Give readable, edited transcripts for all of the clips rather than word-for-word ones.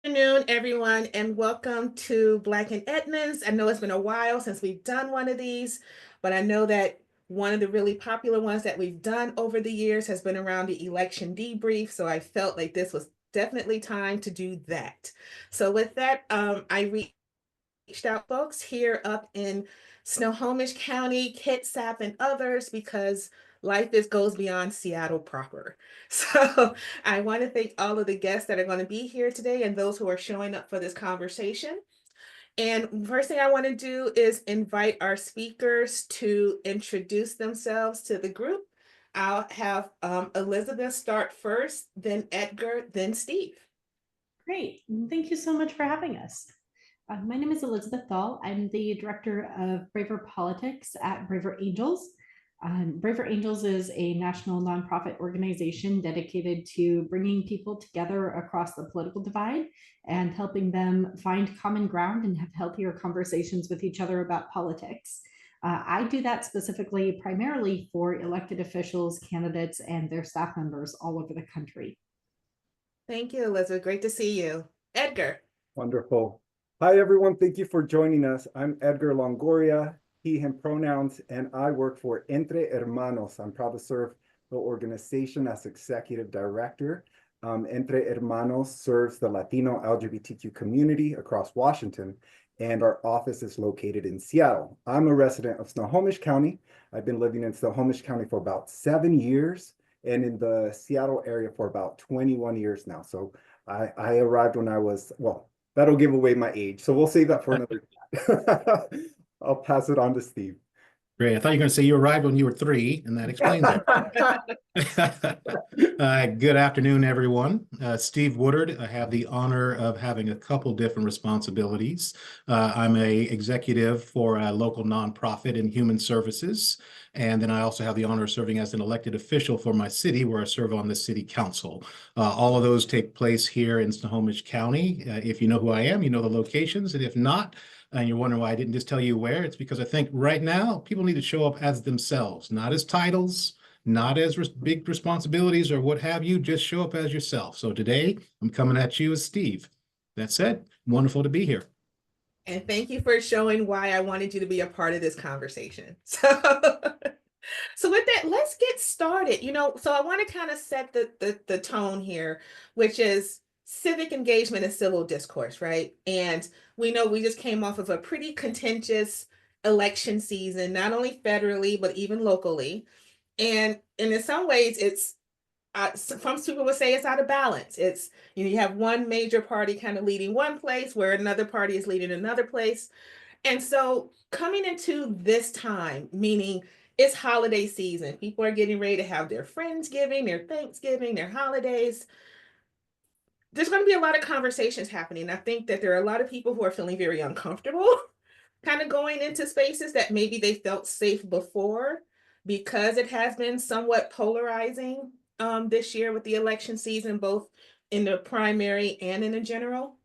Afternoon, everyone, and welcome to Black in Edmonds. I know it's been a while since we've done one of these, but I know that one of the really popular ones that we've done over the years has been around the election debrief. So I felt like this was definitely time to do that. So with that, I reached out folks here up in Snohomish County, Kitsap, and others because life is goes beyond Seattle proper. So I want to thank all of the guests that are going to be here today and those who are showing up for this conversation. And first thing I want to do is invite our speakers to introduce themselves to the group. I'll have Elizabeth start first, then Edgar, then Steve. Great. Thank you so much for having us. My name is Elizabeth Dahl. I'm the director of Braver Politics at Braver Angels. Braver Angels is a national nonprofit organization dedicated to bringing people together across the political divide and helping them find common ground and have healthier conversations with each other about politics. I do that specifically primarily for elected officials, candidates, and their staff members all over the country. Thank you, Elizabeth. Great to see you. Edgar. Wonderful. Hi, everyone. Thank you for joining us. I'm Edgar Longoria, he, him pronouns, and I work for Entre Hermanos. I'm proud to serve the organization as executive director. Entre Hermanos serves the Latino LGBTQ community across Washington, and our office is located in Seattle. I'm a resident of Snohomish County. I've been living in Snohomish County for about 7 years and in the Seattle area for about 21 years now. So I arrived when I was, well, that'll give away my age. So we'll save that for another time. I'll pass it on to Steve. Great. I thought you were going to say you arrived when you were 3, and that explains it. Good afternoon, everyone. Steve Woodard. I have the honor of having a couple different responsibilities. I'm a executive for a local nonprofit in human services, and then I also have the honor of serving as an elected official for my city, where I serve on the city council. All of those take place here in Snohomish County. If you know who I am, you know the locations, and if not, and you're wondering why I didn't just tell you where, it's because I think right now people need to show up as themselves, not as titles, not as big responsibilities or what have you, just show up as yourself. So today I'm coming at you as Steve. That said, wonderful to be here. And thank you for showing why I wanted you to be a part of this conversation. So with that, let's get started. So I want to kind of set the tone here, which is civic engagement and civil discourse, right? And we know we just came off of a pretty contentious election season, not only federally, but even locally. And in some ways, it's some people would say it's out of balance. It's, you have one major party kind of leading one place where another party is leading another place. And so coming into this time, meaning it's holiday season, people are getting ready to have their Friendsgiving, their Thanksgiving, their holidays. There's going to be a lot of conversations happening. I think that there are a lot of people who are feeling very uncomfortable kind of going into spaces that maybe they felt safe before because it has been somewhat polarizing this year with the election season, both in the primary and in the general.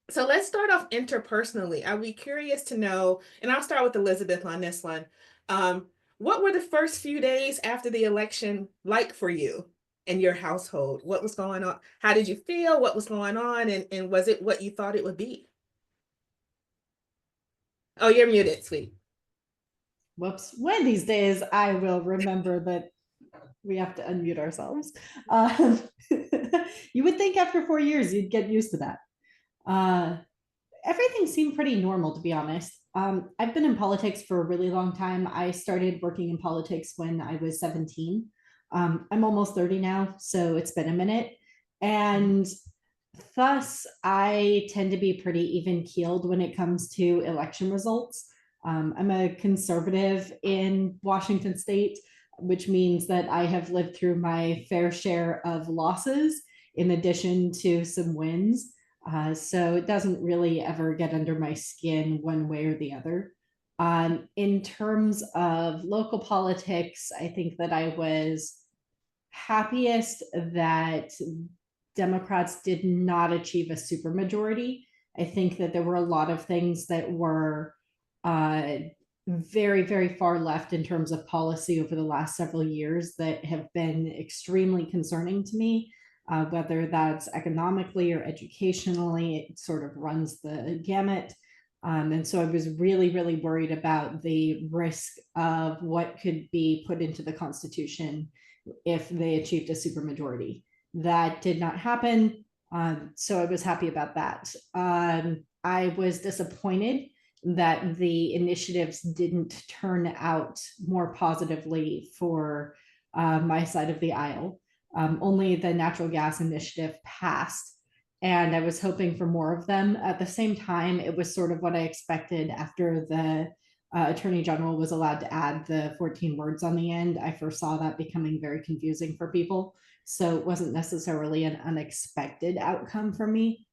So let's start off interpersonally. I'd be curious to know, and I'll start with Elizabeth on this one. What were the first few days after the election like for you and your household? What was going on? How did you feel? What was going on? And was it what you thought it would be? Oh, you're muted, sweet. Whoops. One of these days, I will remember that we have to unmute ourselves. You would think after 4 years, you'd get used to that. Everything seemed pretty normal, to be honest. I've been in politics for a really long time. I started working in politics when I was 17. I'm almost 30 now, so it's been a minute. And thus, I tend to be pretty even-keeled when it comes to election results. I'm a conservative in Washington State, which means that I have lived through my fair share of losses in addition to some wins. So it doesn't really ever get under my skin one way or the other. In terms of local politics, I think that I was happiest that Democrats did not achieve a supermajority. I think that there were a lot of things that were very, very far left in terms of policy over the last several years that have been extremely concerning to me. whether that's economically or educationally. It sort of runs the gamut. And so I was really, really worried about the risk of what could be put into the Constitution if they achieved a supermajority. That did not happen. So I was happy about that. I was disappointed that the initiatives didn't turn out more positively for my side of the aisle. Only the natural gas initiative passed, and I was hoping for more of them. At the same time, it was sort of what I expected after the Attorney General was allowed to add the 14 words on the end. I foresaw that becoming very confusing for people. So it wasn't necessarily an unexpected outcome for me.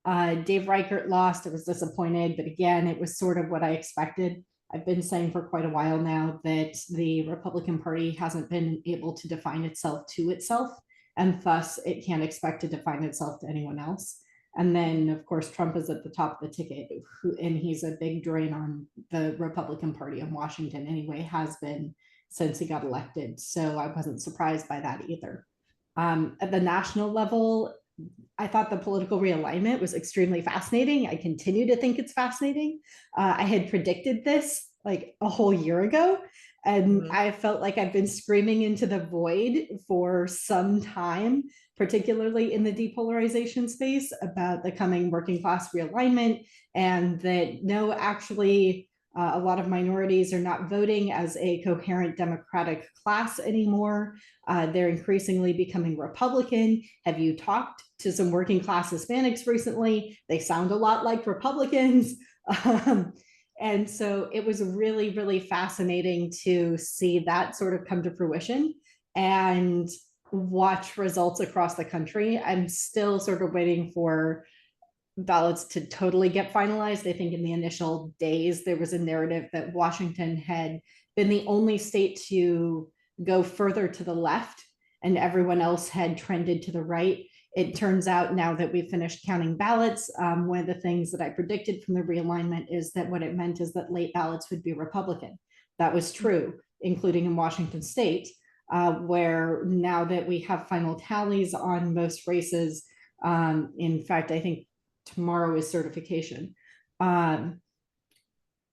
Dave Reichert lost. I was disappointed, but again, it was sort of what I expected. I've been saying for quite a while now that the Republican Party hasn't been able to define itself to itself, and thus it can't expect to define itself to anyone else. And then, of course, Trump is at the top of the ticket, and he's a big drain on the Republican Party in Washington anyway, has been since he got elected. So I wasn't surprised by that either. At the national level, I thought the political realignment was extremely fascinating. I continue to think it's fascinating. I had predicted this like a whole year ago, and I felt like I've been screaming into the void for some time, particularly in the depolarization space, about the coming working class realignment, and that no, actually, a lot of minorities are not voting as a coherent democratic class anymore. They're increasingly becoming Republican. Have you talked to some working class Hispanics recently? They sound a lot like Republicans. And so it was really, really fascinating to see that sort of come to fruition and watch results across the country. I'm still sort of waiting for ballots to totally get finalized. I think in the initial days, there was a narrative that Washington had been the only state to go further to the left and everyone else had trended to the right. It turns out now that we've finished counting ballots, one of the things that I predicted from the realignment is that what it meant is that late ballots would be Republican. That was true, including in Washington state, where now that we have final tallies on most races, in fact, I think tomorrow is certification.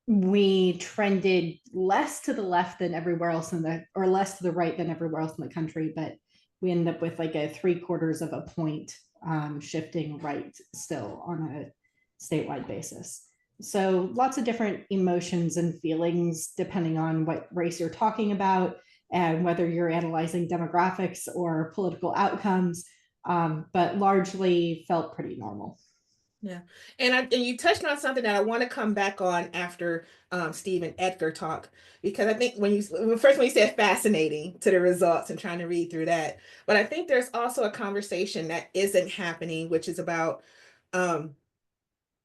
We trended less to the left than everywhere else or less to the right than everywhere else in the country, but we ended up with like a 3/4 of a point shifting right still on a statewide basis. So lots of different emotions and feelings depending on what race you're talking about and whether you're analyzing demographics or political outcomes, but largely felt pretty normal. Yeah, and you touched on something that I want to come back on after Steve and Edgar talk, because I think when you said fascinating to the results and trying to read through that, but I think there's also a conversation that isn't happening, which is about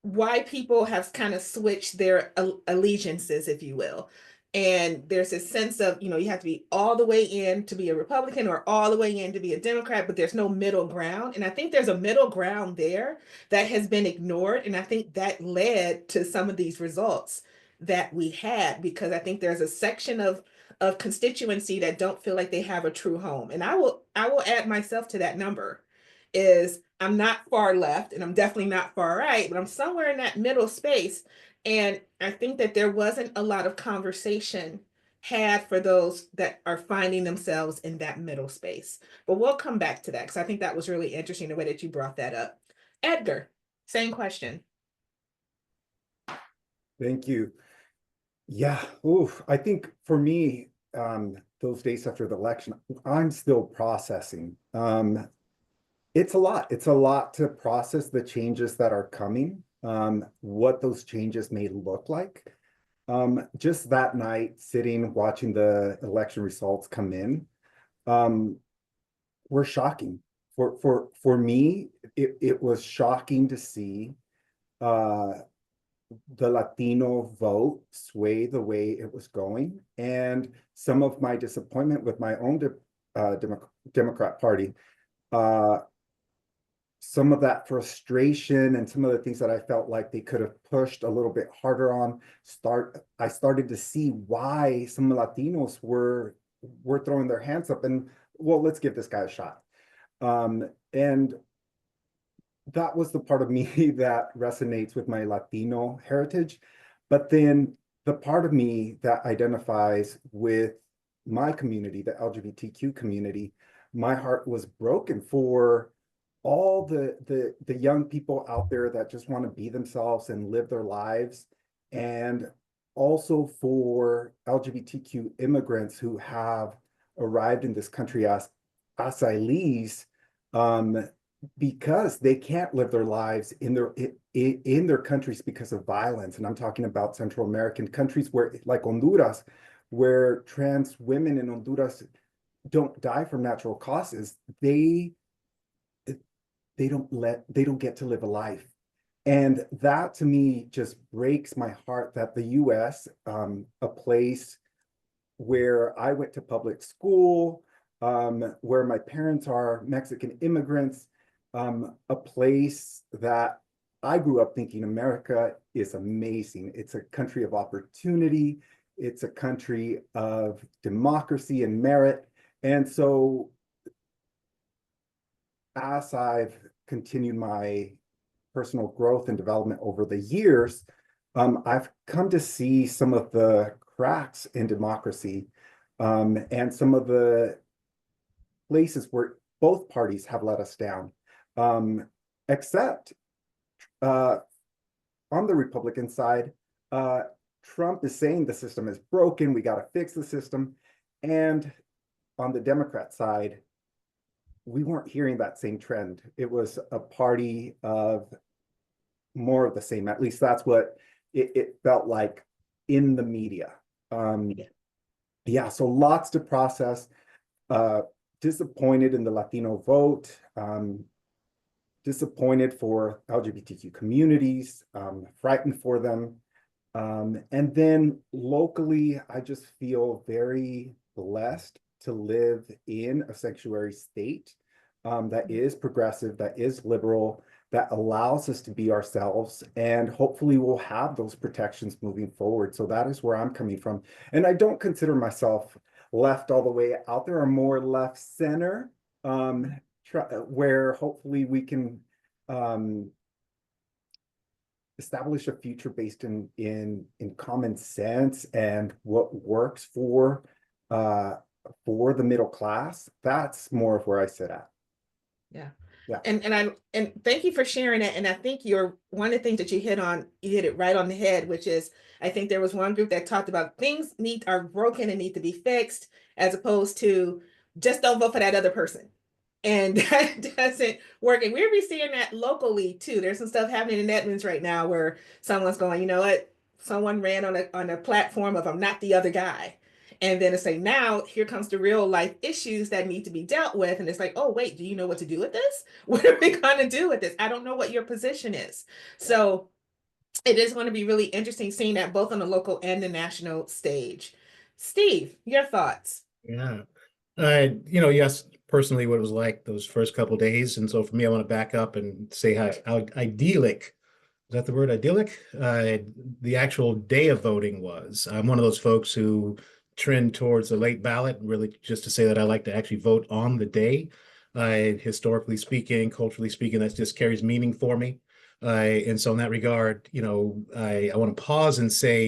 why people have kind of switched their allegiances, if you will. And there's a sense of, you have to be all the way in to be a Republican or all the way in to be a Democrat, but there's no middle ground. And I think there's a middle ground there that has been ignored. And I think that led to some of these results that we had, because I think there's a section of constituency that don't feel like they have a true home. And I will add myself to that number. Is I'm not far left and I'm definitely not far right, but I'm somewhere in that middle space. And I think that there wasn't a lot of conversation had for those that are finding themselves in that middle space. But we'll come back to that because I think that was really interesting the way that you brought that up. Edgar, same question. Thank you. Yeah, I think for me, those days after the election, I'm still processing. It's a lot. It's a lot to process the changes that are coming, what those changes may look like. Just that night, sitting, watching the election results come in, were shocking. For me, it was shocking to see the Latino vote sway the way it was going, and some of my disappointment with my own Democrat Party. Some of that frustration and some of the things that I felt like they could have pushed a little bit harder on. I started to see why some Latinos were throwing their hands up and, well, let's give this guy a shot. and that was the part of me that resonates with my Latino heritage. But then the part of me that identifies with my community, the LGBTQ community, my heart was broken for all the young people out there that just want to be themselves and live their lives, and also for LGBTQ immigrants who have arrived in this country as asylees, because they can't live their lives in their countries because of violence. And I'm talking about Central American countries where, like Honduras, where trans women in Honduras don't die from natural causes. They don't get to live a life. And that to me just breaks my heart, that the US, a place where I went to public school, where my parents are Mexican immigrants, a place that I grew up thinking America is amazing. It's a country of opportunity. It's a country of democracy and merit. And so as I've continued my personal growth and development over the years, I've come to see some of the cracks in democracy, and some of the places where both parties have let us down. Except on the Republican side, Trump is saying the system is broken, we got to fix the system. And on the Democrat side, we weren't hearing that same trend. It was a party of more of the same. At least that's what it felt like in the media. Yeah, so lots to process. Disappointed in the Latino vote, disappointed for LGBTQ communities, frightened for them. And then locally, I just feel very blessed to live in a sanctuary state that is progressive, that is liberal, that allows us to be ourselves, and hopefully we'll have those protections moving forward. So that is where I'm coming from. And I don't consider myself left all the way out there, or more left center, where hopefully we can establish a future based in common sense and what works for the middle class. That's more of where I sit at. Yeah. Yeah. And thank you for sharing it. And I think one of the things that you hit it right on the head, which is, I think there was one group that talked about things are broken and need to be fixed, as opposed to just don't vote for that other person. And that doesn't work. And we're seeing that locally too. There's some stuff happening in Edmonds right now where someone's going, you know what? Someone ran on a platform of, I'm not the other guy. And then it's like, now here comes the real life issues that need to be dealt with. And it's like, oh, wait, do you know what to do with this? What are we going to do with this? I don't know what your position is. So it is going to be really interesting seeing that both on the local and the national stage. Steve, your thoughts? Yeah. You asked personally what it was like those first couple of days. And so for me, I want to back up and say how idyllic, is that the word, idyllic? The actual day of voting was. I'm one of those folks who trend towards the late ballot, really just to say that I like to actually vote on the day. Historically speaking, culturally speaking, that just carries meaning for me. And so in that regard, I want to pause and say,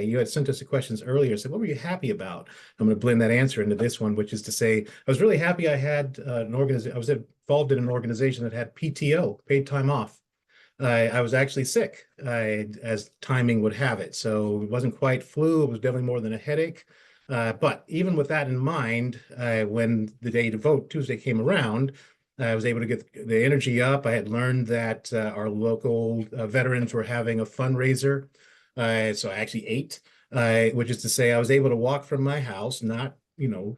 you had sent us the questions earlier. So what were you happy about? I'm going to blend that answer into this one, which is to say, I was really happy I had an organization. I was involved in an organization that had PTO, paid time off. I was actually sick, as timing would have it. So it wasn't quite flu. It was definitely more than a headache. But even with that in mind, when the day to vote Tuesday came around, I was able to get the energy up. I had learned that our local veterans were having a fundraiser. So I actually ate, which is to say I was able to walk from my house, not,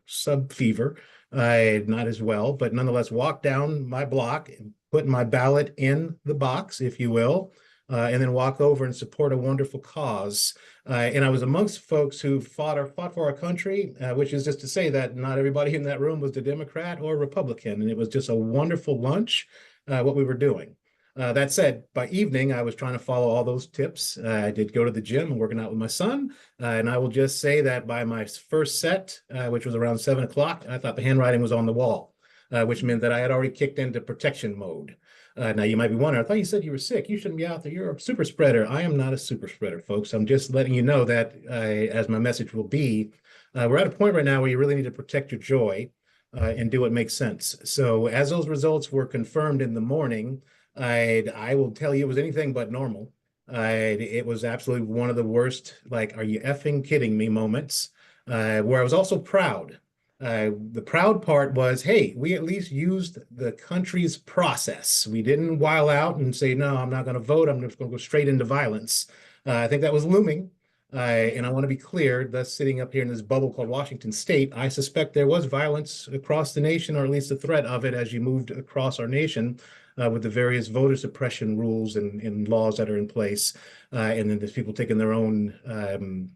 sub fever, not as well, but nonetheless walk down my block and put my ballot in the box, if you will, and then walk over and support a wonderful cause. And I was amongst folks who fought for our country, which is just to say that not everybody in that room was a Democrat or Republican. And it was just a wonderful lunch, what we were doing. That said, by evening, I was trying to follow all those tips. I did go to the gym and working out with my son. And I will just say that by my first set, which was around 7 o'clock, I thought the handwriting was on the wall. which meant that I had already kicked into protection mode. Now you might be wondering, I thought you said you were sick. You shouldn't be out there. You're a super spreader. I am not a super spreader, folks. I'm just letting you know that, as my message will be, we're at a point right now where you really need to protect your joy and do what makes sense. So as those results were confirmed in the morning, I will tell you it was anything but normal. It was absolutely one of the worst, like, are you effing kidding me moments, where I was also proud. The proud part was, hey, we at least used the country's process. We didn't while out and say, no, I'm not going to vote. I'm just going to go straight into violence. I think that was looming. And I want to be clear, thus sitting up here in this bubble called Washington State, I suspect there was violence across the nation, or at least the threat of it as you moved across our nation with the various voter suppression rules and laws that are in place. And then there's people taking their own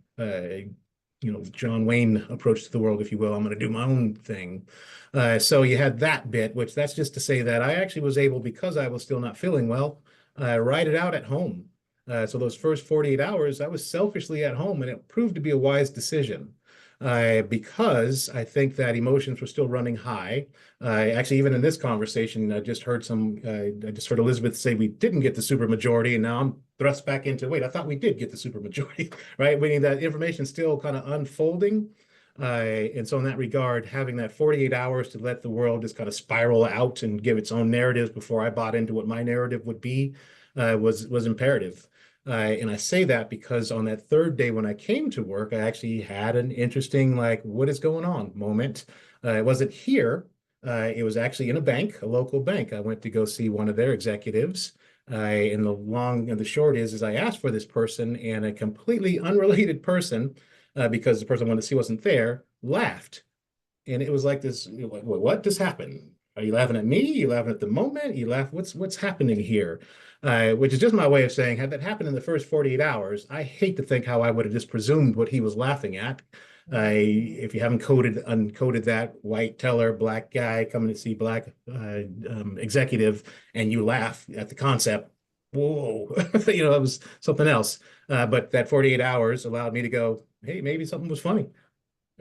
John Wayne approach to the world, if you will. I'm going to do my own thing. So you had that bit, which that's just to say that I actually was able, because I was still not feeling well, ride it out at home. So those first 48 hours, I was selfishly at home, and it proved to be a wise decision. Because I think that emotions were still running high. Actually, even in this conversation, I just heard Elizabeth say we didn't get the supermajority, and now I'm thrust back into, wait, I thought we did get the supermajority, right? Meaning that information still kind of unfolding. And so in that regard, having that 48 hours to let the world just kind of spiral out and give its own narratives before I bought into what my narrative would be was imperative. And I say that because on that third day when I came to work, I actually had an interesting, like, what is going on moment. It wasn't here. It was actually in a bank, a local bank. I went to go see one of their executives. And the long and the short is I asked for this person, and a completely unrelated person, because the person I wanted to see wasn't there, laughed. And it was like this, what just happened? Are you laughing at me? Are you laughing at the moment? You laugh, what's happening here? Which is just my way of saying, had that happened in the first 48 hours, I hate to think how I would have just presumed what he was laughing at. If you haven't uncoded that white teller, black guy coming to see black executive, and you laugh at the concept, whoa, it was something else. But that 48 hours allowed me to go, hey, maybe something was funny.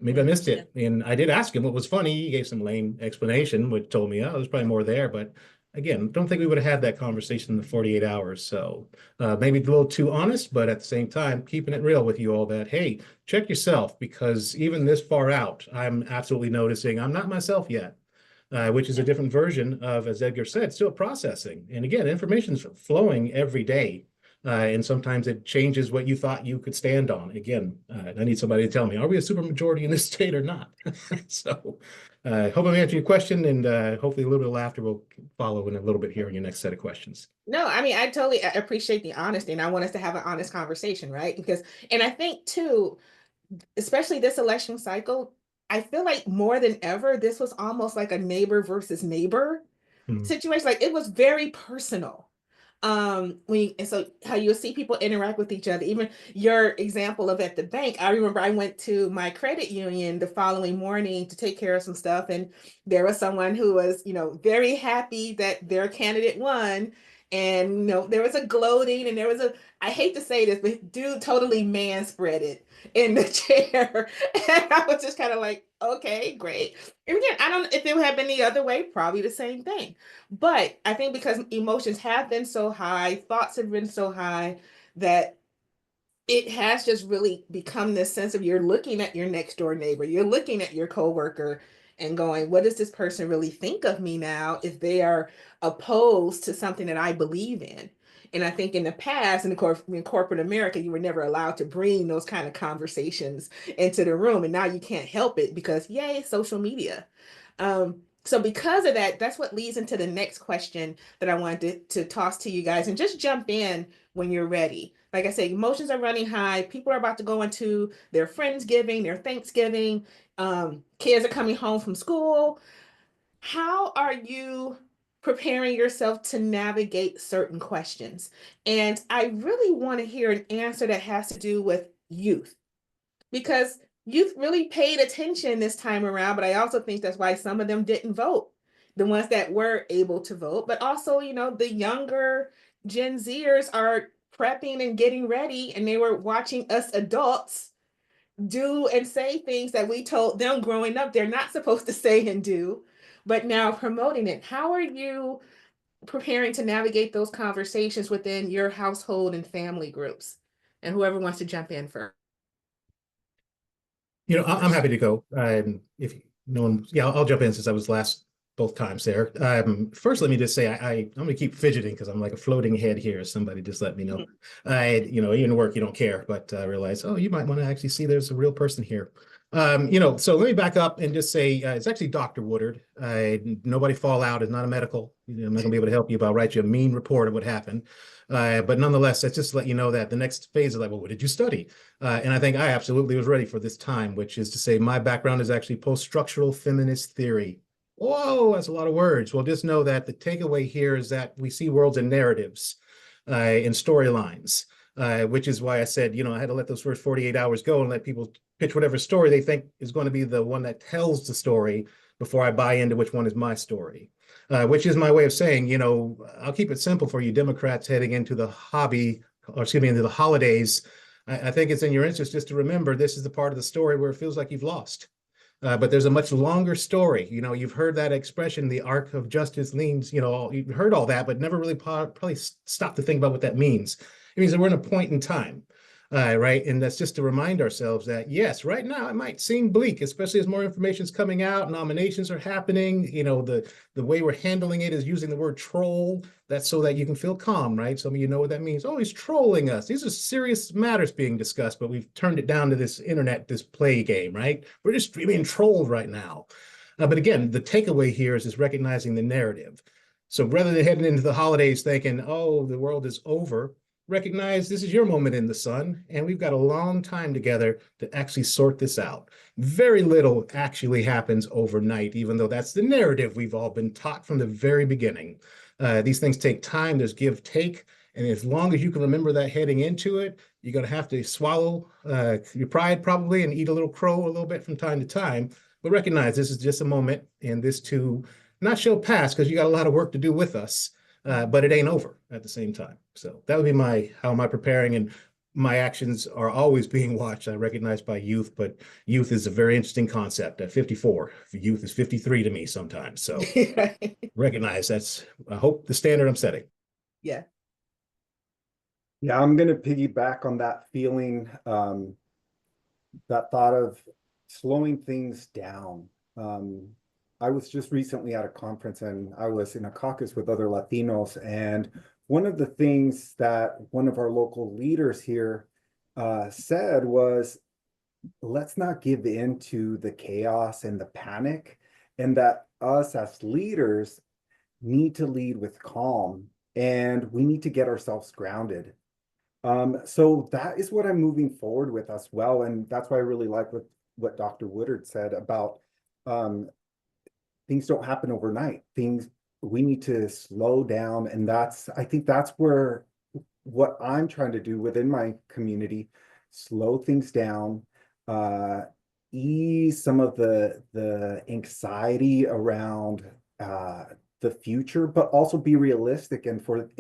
Maybe I missed it. And I did ask him what was funny. He gave some lame explanation, which told me, oh, there's probably more there. But again, don't think we would have had that conversation in the 48 hours. So maybe a little too honest, but at the same time, keeping it real with you all that, hey, check yourself, because even this far out, I'm absolutely noticing I'm not myself yet, which is a different version of, as Edgar said, still processing. And again, information's flowing every day. And sometimes it changes what you thought you could stand on. Again, I need somebody to tell me, are we a supermajority in this state or not? So hope I'm answering your question, and hopefully a little bit of laughter will follow in a little bit here in your next set of questions. No, I mean, I totally appreciate the honesty, and I want us to have an honest conversation, right? And I think too, especially this election cycle, I feel like more than ever, this was almost like a neighbor versus neighbor situation. Like, it was very personal. And so how you'll see people interact with each other. Even your example of at the bank, I remember I went to my credit union the following morning to take care of some stuff, and there was someone who was, very happy that their candidate won. And there was a gloating, and there was I hate to say this, but dude totally man spread it in the chair. And I was just kind of like, okay, great. And again, I don't know if it would have been the other way, probably the same thing. But I think because emotions have been so high, thoughts have been so high, that it has just really become this sense of, you're looking at your next door neighbor, you're looking at your coworker and going, what does this person really think of me now if they are opposed to something that I believe in? And I think in the past, and of course, in corporate America, you were never allowed to bring those kind of conversations into the room. And now you can't help it because, yay, social media. So because of that, that's what leads into the next question that I wanted to toss to you guys, and just jump in when you're ready. Like I said, emotions are running high. People are about to go into their Friendsgiving, their Thanksgiving. Kids are coming home from school. How are you preparing yourself to navigate certain questions? And I really want to hear an answer that has to do with youth, because youth really paid attention this time around, but I also think that's why some of them didn't vote, the ones that were able to vote. But also, the younger Gen Zers are prepping and getting ready, and they were watching us adults do and say things that we told them growing up they're not supposed to say and do. but now promoting it. How are you preparing to navigate those conversations within your household and family groups? And whoever wants to jump in first. I'm happy to go. If no one, yeah, I'll jump in since I was last both times there. First, let me just say I'm going to keep fidgeting because I'm like a floating head here. Somebody just let me know. Even work, you don't care, but I realize, oh, you might want to actually see there's a real person here. So let me back up and just say it's actually Dr. Woodard. Nobody fall out. It's not a medical. I'm not going to be able to help you, but I'll write you a mean report of what happened. But nonetheless, that's just to let you know that the next phase is like, well, what did you study? And I think I absolutely was ready for this time, which is to say my background is actually post-structural feminist theory. Whoa, that's a lot of words. Well, just know that the takeaway here is that we see worlds in narratives, in storylines, which is why I said, I had to let those first 48 hours go and let people pitch whatever story they think is going to be the one that tells the story before I buy into which one is my story. Which is my way of saying, I'll keep it simple for you Democrats heading into the into the holidays. I think it's in your interest just to remember this is the part of the story where it feels like you've lost. But there's a much longer story. You've heard that expression, the arc of justice leans, you've heard all that, but never really probably stopped to think about what that means. It means that we're in a point in time. Right. And that's just to remind ourselves that, yes, right now it might seem bleak, especially as more information is coming out, nominations are happening. The way we're handling it is using the word troll. That's so that you can feel calm, right? Some of you know what that means. Oh, he's trolling us. These are serious matters being discussed, but we've turned it down to this internet, this play game, right? We're just being trolled right now. But again, the takeaway here is recognizing the narrative. So rather than heading into the holidays thinking, oh, the world is over, recognize this is your moment in the sun, and we've got a long time together to actually sort this out. Very little actually happens overnight, even though that's the narrative we've all been taught from the very beginning. These things take time, there's give, take, and as long as you can remember that heading into it, you're going to have to swallow your pride probably and eat a little crow a little bit from time to time, but recognize this is just a moment, and this too not shall pass because you got a lot of work to do with us. But it ain't over at the same time. So that would be how am I preparing, and my actions are always being watched. I recognize by youth, but youth is a very interesting concept. At 54, youth is 53 to me sometimes. So recognize I hope the standard I'm setting. Yeah. Yeah, I'm going to piggyback on that feeling, that thought of slowing things down. I was just recently at a conference and I was in a caucus with other Latinos. And one of the things that one of our local leaders here said was, let's not give in to the chaos and the panic, and that us as leaders need to lead with calm and we need to get ourselves grounded. So that is what I'm moving forward with as well. And that's why I really like what Dr. Woodard said about things don't happen overnight. We need to slow down. And I think that's where what I'm trying to do within my community, slow things down, ease some of the anxiety around the future, but also be realistic. And for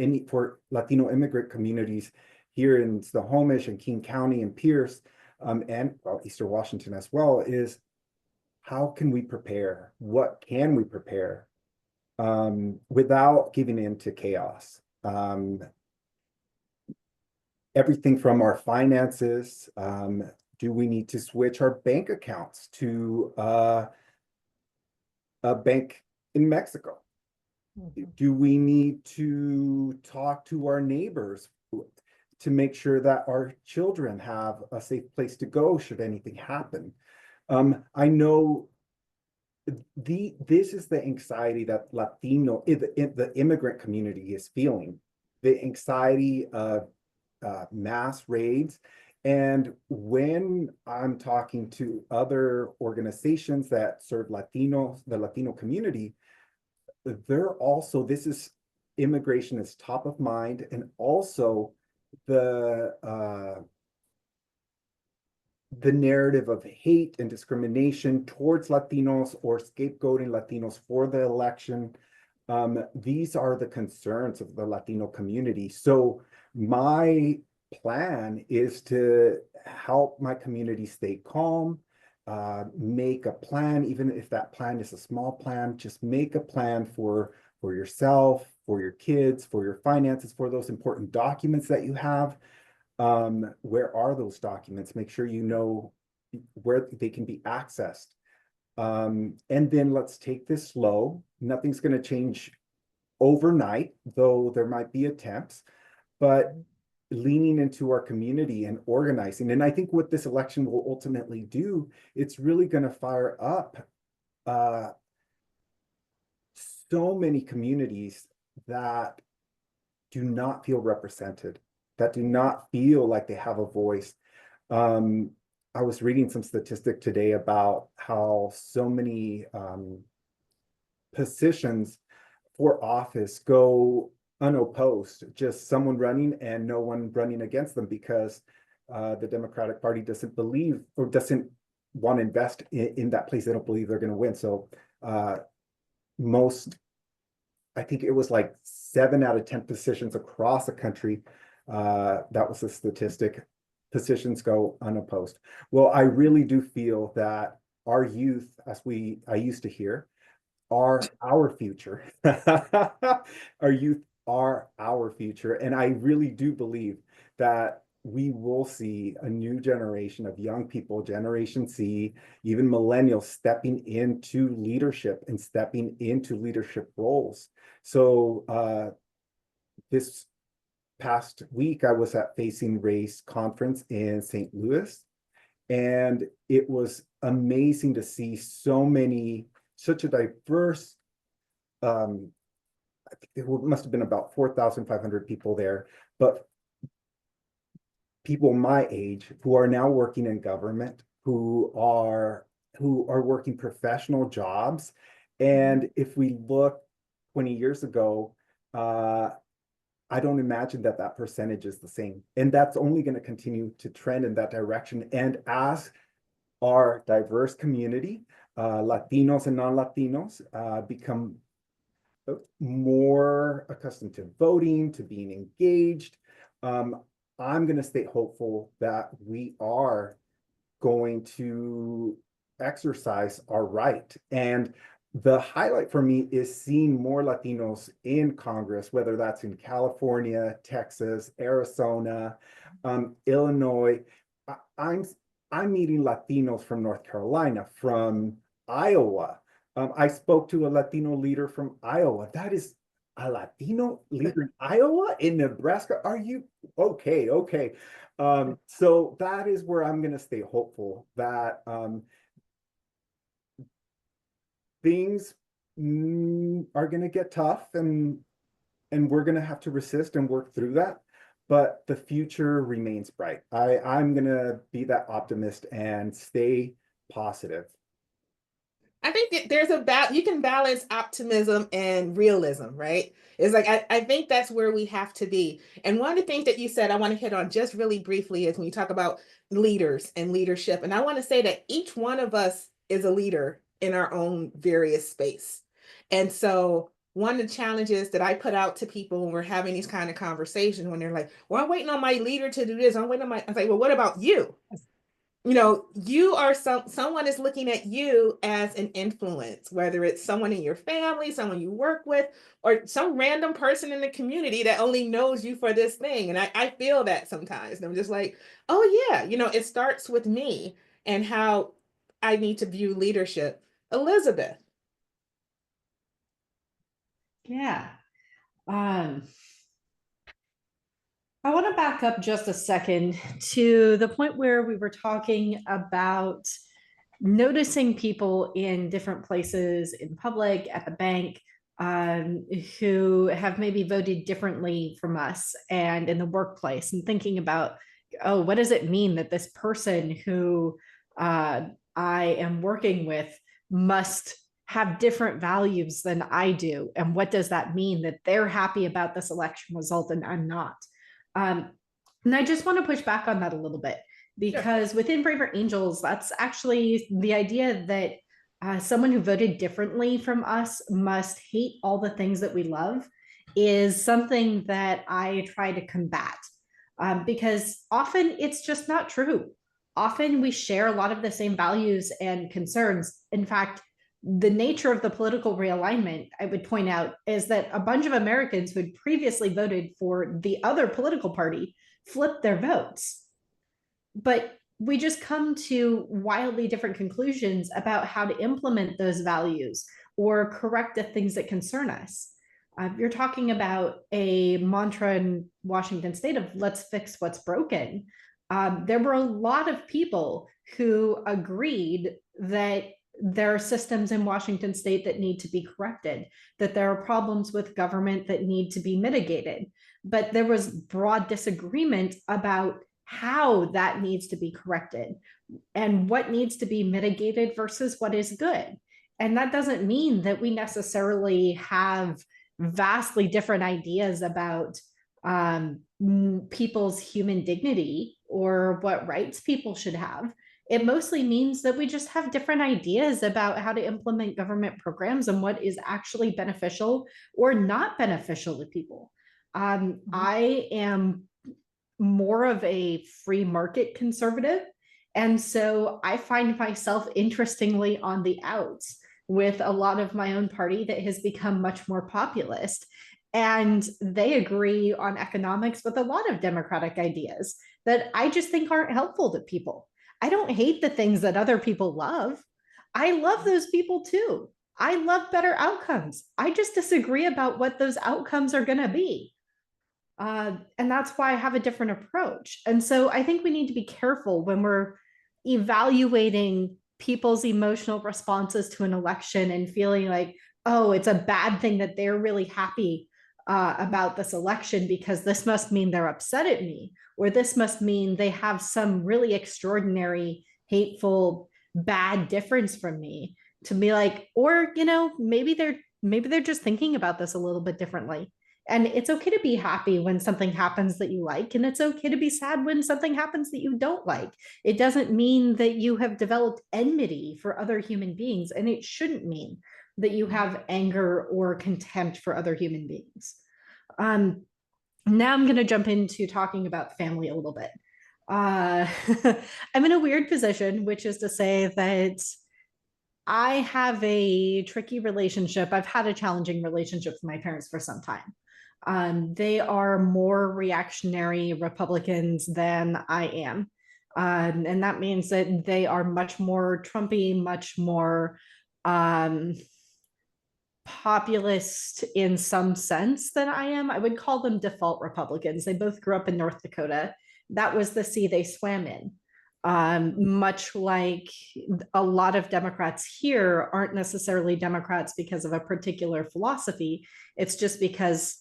Latino immigrant communities here in Snohomish and King County and Pierce, and Eastern Washington as well, is how can we prepare? What can we prepare without giving in to chaos? Everything from our finances. Do we need to switch our bank accounts to a bank in Mexico? Do we need to talk to our neighbors to make sure that our children have a safe place to go should anything happen? I know this is the anxiety that the immigrant community is feeling, the anxiety of mass raids. And when I'm talking to other organizations that serve Latinos, the Latino community, immigration is top of mind, and also the narrative of hate and discrimination towards Latinos or scapegoating Latinos for the election. These are the concerns of the Latino community. So my plan is to help my community stay calm, make a plan, even if that plan is a small plan. Just make a plan for yourself, for your kids, for your finances, for those important documents that you have. Where are those documents? Make sure you know where they can be accessed. And then let's take this slow. Nothing's going to change overnight, though there might be attempts, but leaning into our community and organizing. And I think what this election will ultimately do, it's really going to fire up so many communities that do not feel represented, that do not feel like they have a voice. I was reading some statistic today about how so many positions for office go unopposed, just someone running and no one running against them, because the Democratic Party doesn't believe or doesn't want to invest in that place. They don't believe they're going to win. So I think it was like 7 out of 10 positions across the country, that was the statistic, positions go unopposed. Well, I really do feel that our youth, as I used to hear, are our future. Our youth are our future. And I really do believe that we will see a new generation of young people, Generation Z, even millennials, stepping into leadership and stepping into leadership roles. So this past week, I was at Facing Race conference in St. Louis, and it was amazing to see such a diverse, I think it must have been about 4,500 people there, but people my age who are now working in government, who are working professional jobs. And if we look 20 years ago, I don't imagine that percentage is the same. And that's only going to continue to trend in that direction. And as our diverse community, Latinos and non-Latinos, become more accustomed to voting, to being engaged, I'm going to stay hopeful that we are going to exercise our right. And the highlight for me is seeing more Latinos in Congress, whether that's in California, Texas, Arizona, Illinois. I'm meeting Latinos from North Carolina, from Iowa. I spoke to a Latino leader from Iowa. That is a Latino leader in Iowa, in Nebraska. Are you okay? Okay. So that is where I'm going to stay hopeful that things are going to get tough, and we're going to have to resist and work through that. But the future remains bright. I'm going to be that optimist and stay positive. I think that there's you can balance optimism and realism, right? It's like, I think that's where we have to be. And one of the things that you said, I want to hit on just really briefly, is when you talk about leaders and leadership. And I want to say that each one of us is a leader in our own various space. And so one of the challenges that I put out to people when we're having these kind of conversations, when they're like, well, I'm waiting on my leader to do this, I'm waiting on I was like, well, what about you? You know, you are someone is looking at you as an influence, whether it's someone in your family, someone you work with, or some random person in the community that only knows you for this thing. And I feel that sometimes. And I'm just like, oh yeah, it starts with me and how I need to view leadership. Elizabeth. Yeah. I want to back up just a second to the point where we were talking about noticing people in different places, in public, at the bank, who have maybe voted differently from us, and in the workplace, and thinking about, oh, what does it mean that this person who I am working with must have different values than I do? And what does that mean that they're happy about this election result and I'm not? And I just want to push back on that a little bit, because within Braver Angels, that's actually the idea that someone who voted differently from us must hate all the things that we love is something that I try to combat, because often it's just not true. often we share a lot of the same values and concerns. In fact, the nature of the political realignment, I would point out, is that a bunch of Americans who had previously voted for the other political party flipped their votes. But we just come to wildly different conclusions about how to implement those values or correct the things that concern us. You're talking about a mantra in Washington State of let's fix what's broken. There were a lot of people who agreed that there are systems in Washington State that need to be corrected, that there are problems with government that need to be mitigated. But there was broad disagreement about how that needs to be corrected and what needs to be mitigated versus what is good. And that doesn't mean that we necessarily have vastly different ideas about people's human dignity or what rights people should have. It mostly means that we just have different ideas about how to implement government programs and what is actually beneficial or not beneficial to people. I am more of a free market conservative. And so I find myself interestingly on the outs with a lot of my own party that has become much more populist. And they agree on economics with a lot of democratic ideas that I just think aren't helpful to people. I don't hate the things that other people love. I love those people too. I love better outcomes. I just disagree about what those outcomes are going to be. And that's why I have a different approach. And so I think we need to be careful when we're evaluating people's emotional responses to an election and feeling like, oh, it's a bad thing that they're really happy about this election because this must mean they're upset at me, or this must mean they have some really extraordinary, hateful, bad difference from me. To be like, or maybe they're just thinking about this a little bit differently. And it's okay to be happy when something happens that you like, and it's okay to be sad when something happens that you don't like. It doesn't mean that you have developed enmity for other human beings, and it shouldn't mean that you have anger or contempt for other human beings. Now I'm going to jump into talking about family a little bit. I'm in a weird position, which is to say that I have a tricky relationship. I've had a challenging relationship with my parents for some time. They are more reactionary Republicans than I am. And that means that they are much more Trumpy, much more populist in some sense than I am. I would call them default Republicans. They both grew up in North Dakota. That was the sea they swam in. Much like a lot of Democrats here aren't necessarily Democrats because of a particular philosophy. It's just because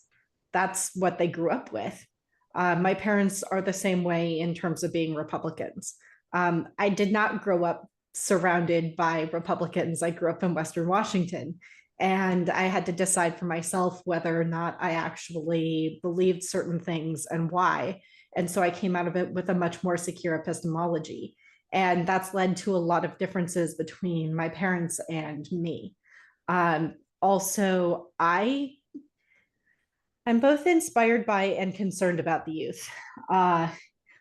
that's what they grew up with. My parents are the same way in terms of being Republicans. I did not grow up surrounded by Republicans. I grew up in Western Washington, and I had to decide for myself whether or not I actually believed certain things and why. And so I came out of it with a much more secure epistemology. And that's led to a lot of differences between my parents and me. Also, I'm both inspired by and concerned about the youth,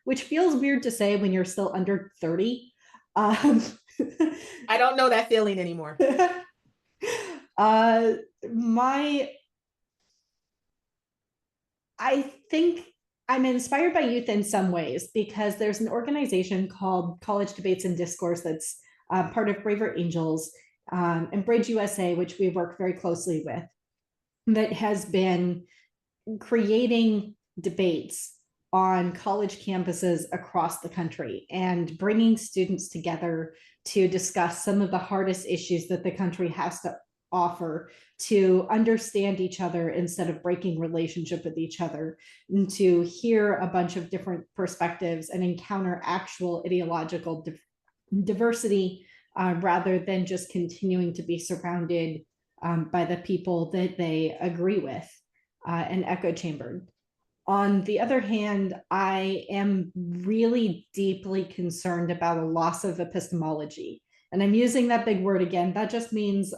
which feels weird to say when you're still under 30. I don't know that feeling anymore. I think I'm inspired by youth in some ways because there's an organization called College Debates and Discourse that's part of Braver Angels and Bridge USA, which we work very closely with, that has been creating debates on college campuses across the country and bringing students together to discuss some of the hardest issues that the country has to offer, to understand each other instead of breaking relationship with each other, and to hear a bunch of different perspectives and encounter actual ideological diversity rather than just continuing to be surrounded by the people that they agree with and echo chambered. On the other hand, I am really deeply concerned about a loss of epistemology. And I'm using that big word again. That just means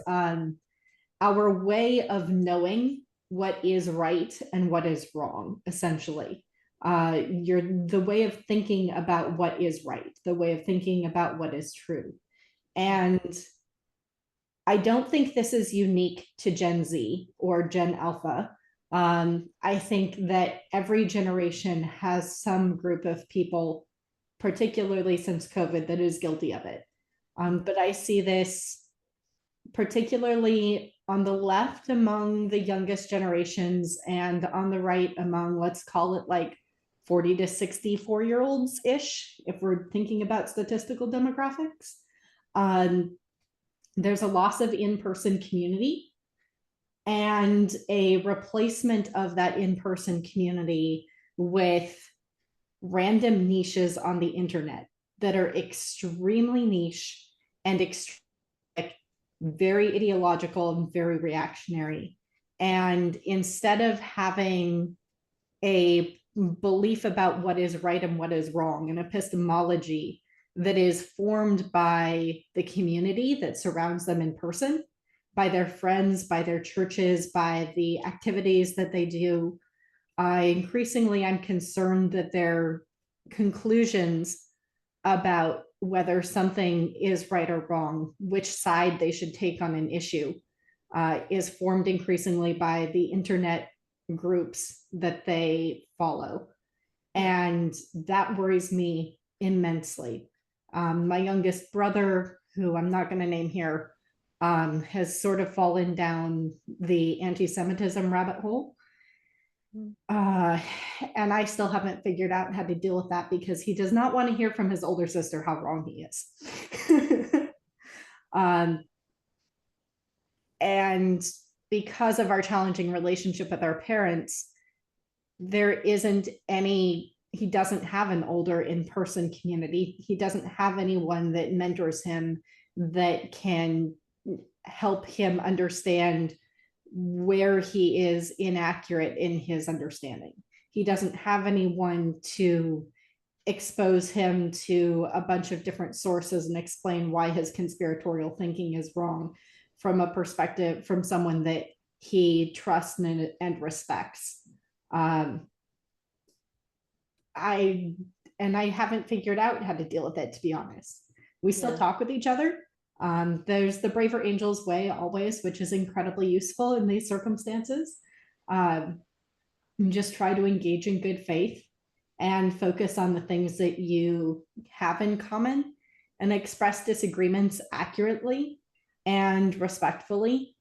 our way of knowing what is right and what is wrong, essentially. the way of thinking about what is right, the way of thinking about what is true. And I don't think this is unique to Gen Z or Gen Alpha. I think that every generation has some group of people, particularly since COVID, that is guilty of it. But I see this particularly on the left among the youngest generations and on the right among, let's call it like 40 to 64-year-olds ish, if we're thinking about statistical demographics. There's a loss of in-person community and a replacement of that in-person community with random niches on the internet that are extremely niche and very ideological and very reactionary. And instead of having a belief about what is right and what is wrong, an epistemology that is formed by the community that surrounds them in person, by their friends, by their churches, by the activities that they do, increasingly I'm concerned that their conclusions about whether something is right or wrong, which side they should take on an issue, is formed increasingly by the internet groups that they follow. And that worries me immensely. My youngest brother, who I'm not going to name here, has sort of fallen down the anti-Semitism rabbit hole. And I still haven't figured out how to deal with that because he does not want to hear from his older sister how wrong he is. And because of our challenging relationship with our parents, he doesn't have an older in-person community. He doesn't have anyone that mentors him, that can help him understand where he is inaccurate in his understanding. He doesn't have anyone to expose him to a bunch of different sources and explain why his conspiratorial thinking is wrong from a perspective from someone that he trusts and respects. I haven't figured out how to deal with it, to be honest. We still talk with each other. There's the Braver Angels way always, which is incredibly useful in these circumstances. Just try to engage in good faith and focus on the things that you have in common and express disagreements accurately and respectfully,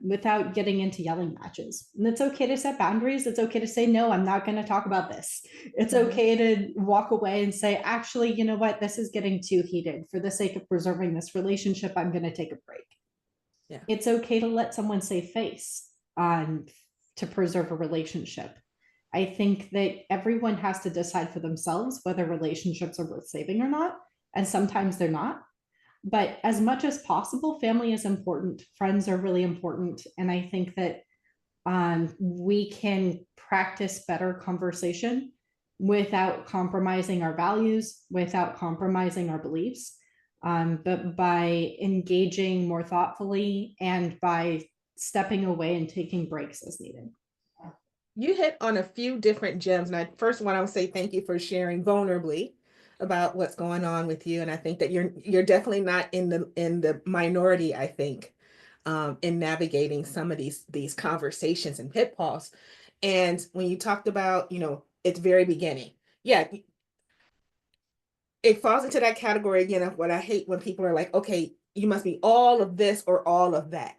without getting into yelling matches. And it's okay to set boundaries. It's okay to say, no, I'm not going to talk about this. It's okay to walk away and say, actually, you know what, this is getting too heated. For the sake of preserving this relationship, I'm going to take a break. Yeah. It's okay to let someone save face to preserve a relationship. I think that everyone has to decide for themselves whether relationships are worth saving or not. And sometimes they're not. But as much as possible, family is important. Friends are really important. And I think that we can practice better conversation without compromising our values, without compromising our beliefs, but by engaging more thoughtfully and by stepping away and taking breaks as needed. You hit on a few different gems. And first one, I would say thank you for sharing vulnerably about what's going on with you. And I think that you're definitely not in the minority, I think, in navigating some of these conversations and pitfalls. And when you talked about, it's very beginning. Yeah, it falls into that category again of what I hate when people are like, okay, you must be all of this or all of that.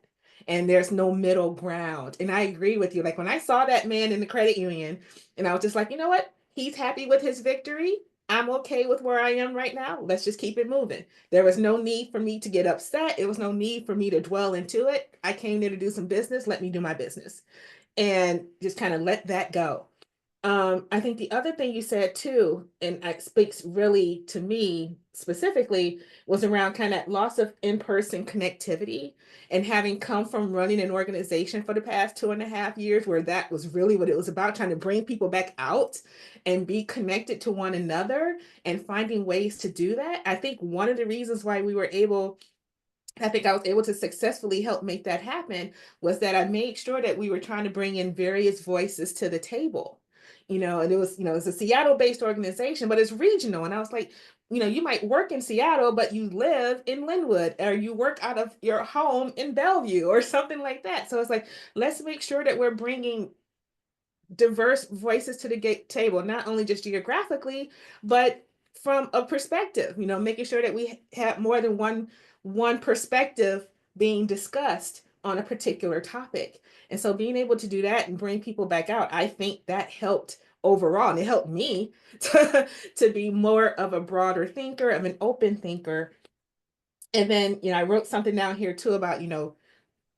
And there's no middle ground. And I agree with you. Like when I saw that man in the credit union and I was just like, you know what? He's happy with his victory. I'm okay with where I am right now. Let's just keep it moving. There was no need for me to get upset. It was no need for me to dwell into it. I came there to do some business. Let me do my business and just kind of let that go. I think the other thing you said too, and it speaks really to me specifically, was around kind of loss of in-person connectivity and having come from running an organization for the past 2.5 years where that was really what it was about, trying to bring people back out and be connected to one another and finding ways to do that. I think one of the reasons why I was able to successfully help make that happen was that I made sure that we were trying to bring in various voices to the table. and it was, it's a Seattle-based organization, but it's regional. And I was like, you might work in Seattle, but you live in Linwood, or you work out of your home in Bellevue or something like that. So it's like, let's make sure that we're bringing diverse voices to the table, not only just geographically, but from a perspective, making sure that we have more than one perspective being discussed on a particular topic. And so being able to do that and bring people back out, I think that helped overall, and it helped me to be more of a broader thinker, of an open thinker. And then, I wrote something down here too about,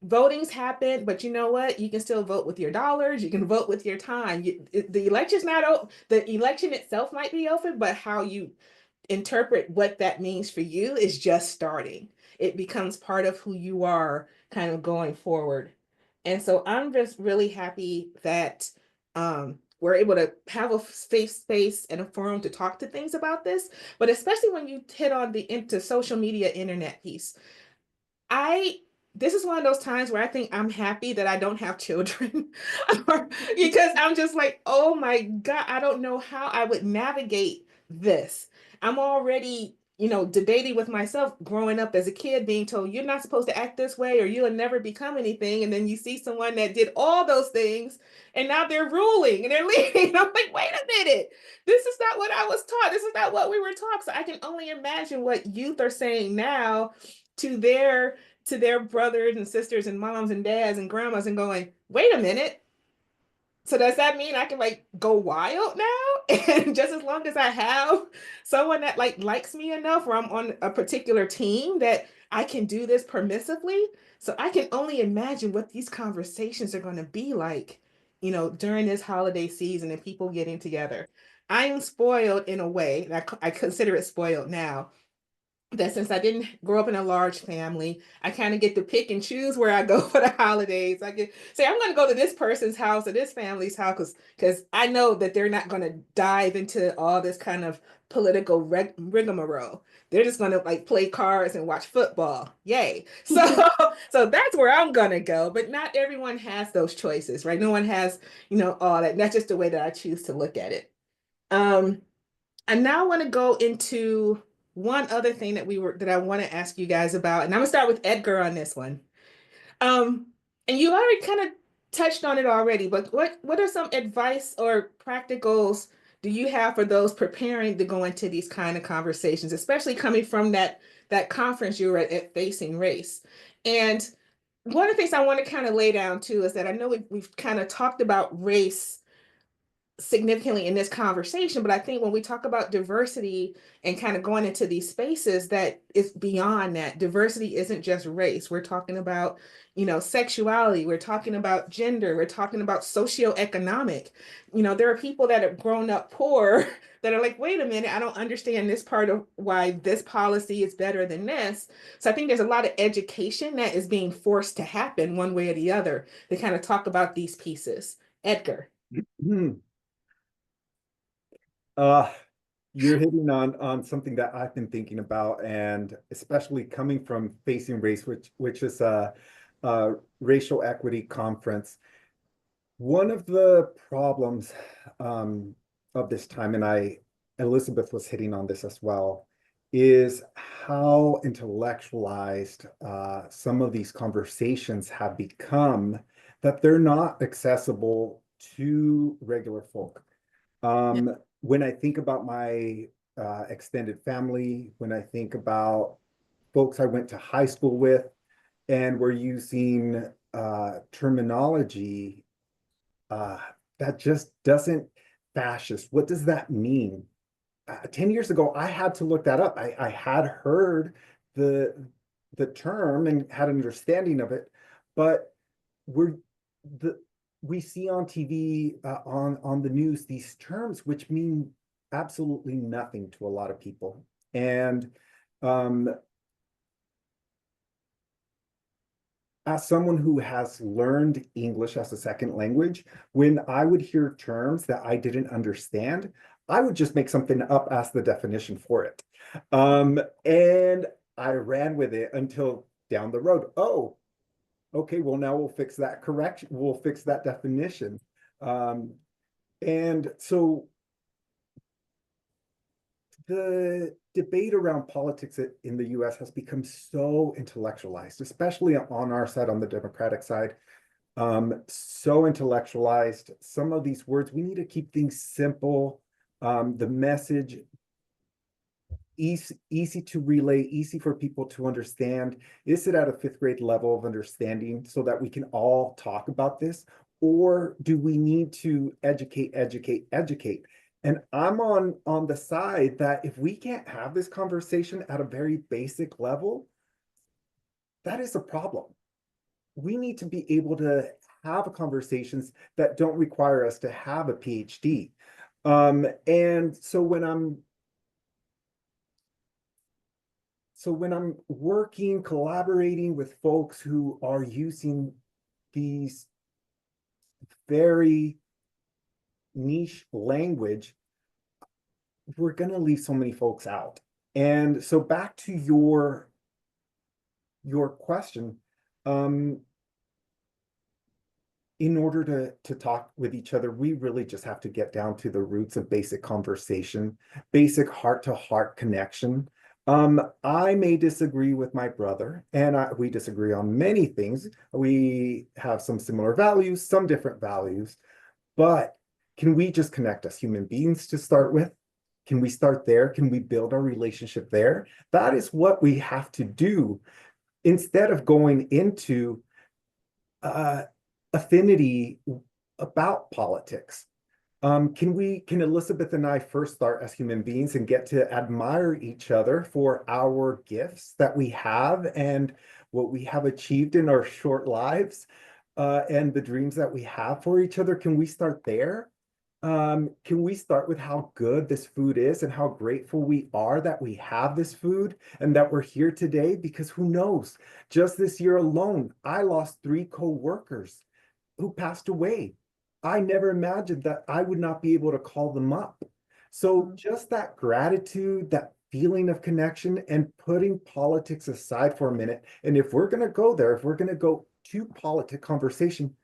votings happen, but you know what? You can still vote with your dollars. You can vote with your time. The election's not open. The election itself might be open, but how you interpret what that means for you is just starting. It becomes part of who you are kind of going forward. And so I'm just really happy that we're able to have a safe space and a forum to talk to things about this, but especially when you hit on the social media internet piece. This is one of those times where I think I'm happy that I don't have children because I'm just like, oh my God, I don't know how I would navigate this. I'm already, debating with myself growing up as a kid, being told you're not supposed to act this way or you'll never become anything. And then you see someone that did all those things and now they're ruling and they're leading. I'm like, wait a minute, this is not what I was taught. This is not what we were taught. So I can only imagine what youth are saying now to their brothers and sisters and moms and dads and grandmas and going, wait a minute. So does that mean I can go wild now? And just as long as I have someone that likes me enough, or I'm on a particular team, that I can do this permissively. So I can only imagine what these conversations are going to be like, during this holiday season and people getting together. I am spoiled in a way, and I consider it spoiled now, that since I didn't grow up in a large family, I kind of get to pick and choose where I go for the holidays. I get say I'm going to go to this person's house or this family's house because I know that they're not going to dive into all this kind of political rigmarole. They're just going to play cards and watch football. Yay. So so that's where I'm going to go. But not everyone has those choices, right? No one has, all that. That's just the way that I choose to look at it. I now want to go into one other thing that I want to ask you guys about, and I'm gonna start with Edgar on this one. And you already kind of touched on it already, but what are some advice or practicals do you have for those preparing to go into these kind of conversations, especially coming from that conference you were at Facing Race? And one of the things I want to kind of lay down too is that I know we've kind of talked about race significantly in this conversation, but I think when we talk about diversity and kind of going into these spaces, that is beyond that. Diversity isn't just race. We're talking about, sexuality. We're talking about gender. We're talking about socioeconomic. There are people that have grown up poor that are like, wait a minute, I don't understand this part of why this policy is better than this. So I think there's a lot of education that is being forced to happen one way or the other to kind of talk about these pieces. Edgar. You're hitting on something that I've been thinking about, and especially coming from Facing Race, which is a racial equity conference. One of the problems of this time, and Elizabeth was hitting on this as well, is how intellectualized some of these conversations have become, that they're not accessible to regular folk. When I think about my extended family, when I think about folks I went to high school with, and we're using terminology that just doesn't fascist. What does that mean? 10 years ago, I had to look that up. I had heard the term and had an understanding of it, but we see on TV, on the news, these terms which mean absolutely nothing to a lot of people. And as someone who has learned English as a second language, when I would hear terms that I didn't understand, I would just make something up as the definition for it. And I ran with it until down the road. Oh, okay, well, now we'll fix that correction. We'll fix that definition. And so the debate around politics in the US has become so intellectualized, especially on our side, on the Democratic side. So intellectualized. Some of these words, we need to keep things simple. The message easy to relay, easy for people to understand. Is it at a fifth grade level of understanding so that we can all talk about this? Or do we need to educate? And I'm on the side that if we can't have this conversation at a very basic level, that is a problem. We need to be able to have conversations that don't require us to have a PhD. And so when I'm working, collaborating with folks who are using these very niche language, we're going to leave so many folks out. And so back to your question, in order to talk with each other, we really just have to get down to the roots of basic conversation, basic heart-to-heart connection. I may disagree with my brother, and we disagree on many things. We have some similar values, some different values, but can we just connect as human beings to start with? Can we start there? Can we build our relationship there? That is what we have to do instead of going into affinity about politics. Can Elizabeth and I first start as human beings and get to admire each other for our gifts that we have and what we have achieved in our short lives, and the dreams that we have for each other? Can we start there? Can we start with how good this food is and how grateful we are that we have this food and that we're here today? Because who knows, just this year alone, I lost 3 co-workers who passed away. I never imagined that I would not be able to call them up. So just that gratitude, that feeling of connection, and putting politics aside for a minute. And if we're going to go there, if we're going to go to politic conversation,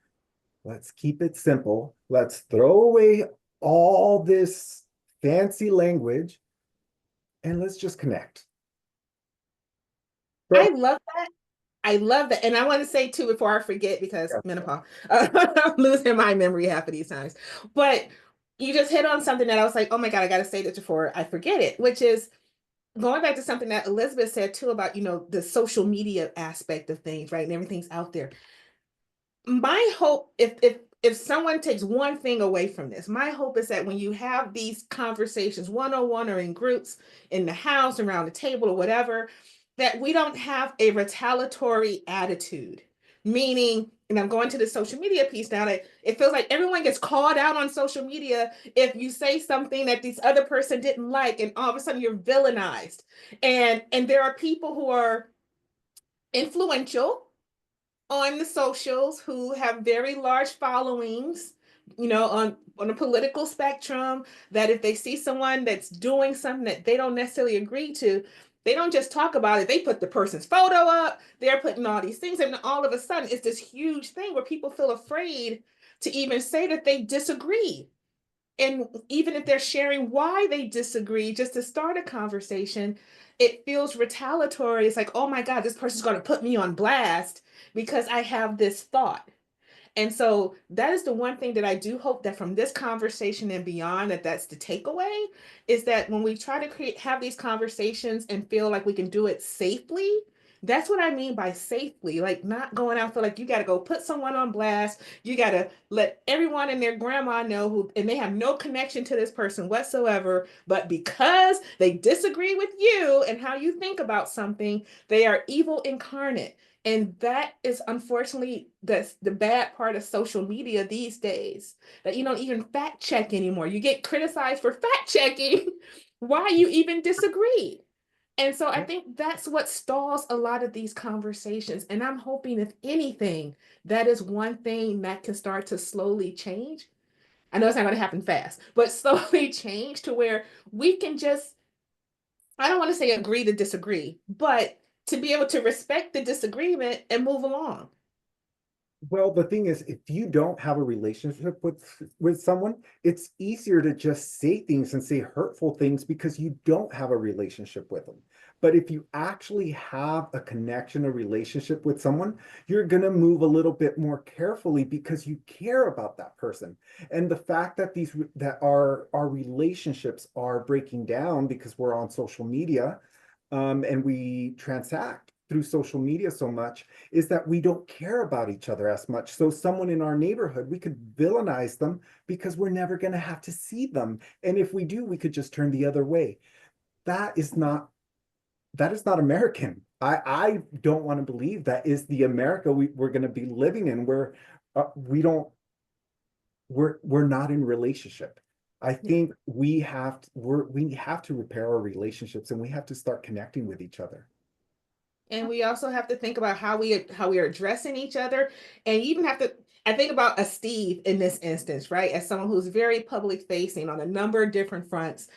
let's keep it simple. Let's throw away all this fancy language and let's just connect. I love that. I love that. And I want to say too, before I forget, because menopause, I'm losing my memory half of these times. But you just hit on something that I was like, oh my God, I got to say this before I forget it, which is going back to something that Elizabeth said too about, the social media aspect of things, right? And everything's out there. My hope, if someone takes one thing away from this, my hope is that when you have these conversations, one-on-one or in groups, in the house, around the table or whatever, that we don't have a retaliatory attitude. Meaning, and I'm going to the social media piece now, that it feels like everyone gets called out on social media if you say something that this other person didn't like, and all of a sudden you're villainized. And there are people who are influential on the socials who have very large followings, on a political spectrum, that if they see someone that's doing something that they don't necessarily agree to, they don't just talk about it, they put the person's photo up, they're putting all these things, and all of a sudden it's this huge thing where people feel afraid to even say that they disagree. And even if they're sharing why they disagree, just to start a conversation, it feels retaliatory. It's like, oh my God, this person's going to put me on blast because I have this thought. And so that is the one thing that I do hope that from this conversation and beyond, that's the takeaway, is that when we try to have these conversations and feel like we can do it safely, that's what I mean by safely, like not going out, feel like you got to go put someone on blast. You got to let everyone and their grandma know who, and they have no connection to this person whatsoever, but because they disagree with you and how you think about something, they are evil incarnate. And that is unfortunately the bad part of social media these days, that you don't even fact check anymore. You get criticized for fact checking why you even disagree. And so I think that's what stalls a lot of these conversations. And I'm hoping, if anything, that is one thing that can start to slowly change. I know it's not going to happen fast, but slowly change to where we can just, I don't want to say agree to disagree, but to be able to respect the disagreement and move along. Well, the thing is, if you don't have a relationship with someone, it's easier to just say things and say hurtful things because you don't have a relationship with them. But if you actually have a connection, a relationship with someone, you're going to move a little bit more carefully because you care about that person. And the fact that our relationships are breaking down because we're on social media, and we transact through social media so much, is that we don't care about each other as much. So someone in our neighborhood, we could villainize them because we're never going to have to see them. And if we do, we could just turn the other way. That is not American. I don't want to believe that is the America we're going to be living in, where we don't we're not in relationship. I think we have to repair our relationships, and we have to start connecting with each other. And we also have to think about how we are addressing each other, and you even have to. I think about a Steve in this instance, right? As someone who's very public facing on a number of different fronts,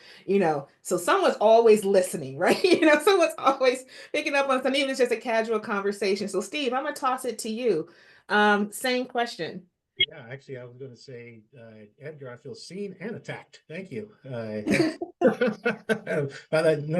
so someone's always listening, right? Someone's always picking up on something, even if it's just a casual conversation. So Steve, I'm gonna toss it to you. Same question. Yeah, actually, I was going to say, Edgar, I feel seen and attacked. Thank you. No,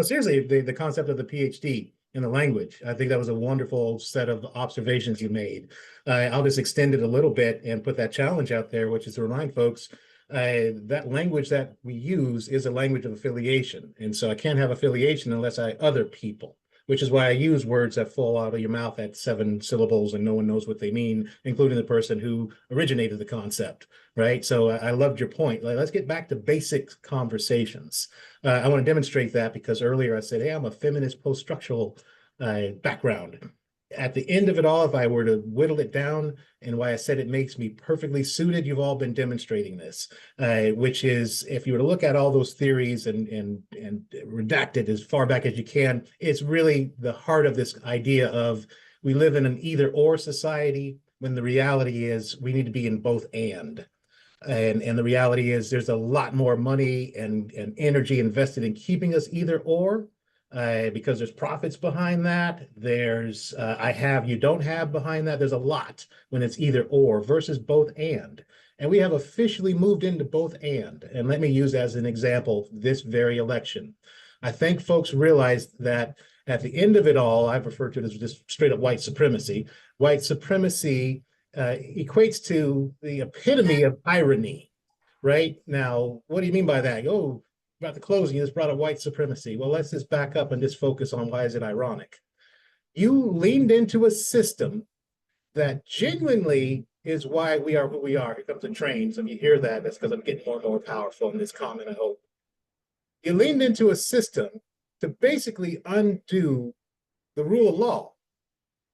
seriously, the concept of the PhD in the language, I think that was a wonderful set of observations you made. I'll just extend it a little bit and put that challenge out there, which is to remind folks that language that we use is a language of affiliation. And so I can't have affiliation unless I other people, which is why I use words that fall out of your mouth at 7 syllables and no one knows what they mean, including the person who originated the concept, right? So I loved your point. Let's get back to basic conversations. I want to demonstrate that because earlier I said, hey, I'm a feminist post-structural background. At the end of it all, if I were to whittle it down, and why I said it makes me perfectly suited, you've all been demonstrating this, which is if you were to look at all those theories and redact it as far back as you can, it's really the heart of this idea of we live in an either or society when the reality is we need to be in both and. And the reality is there's a lot more money and energy invested in keeping us either or, because there's profits behind that. There's I have, you don't have behind that. There's a lot when it's either or versus both and. And we have officially moved into both and. And let me use as an example this very election. I think folks realize that at the end of it all, I've referred to it as just straight up white supremacy. White supremacy equates to the epitome of irony, right? Now, what do you mean by that? Oh, about the closing, you just brought up white supremacy. Well, let's just back up and just focus on why is it ironic. You leaned into a system that genuinely is why we are who we are. Here comes the trains, and you hear that. That's because I'm getting more and more powerful in this comment, I hope. You leaned into a system to basically undo the rule of law.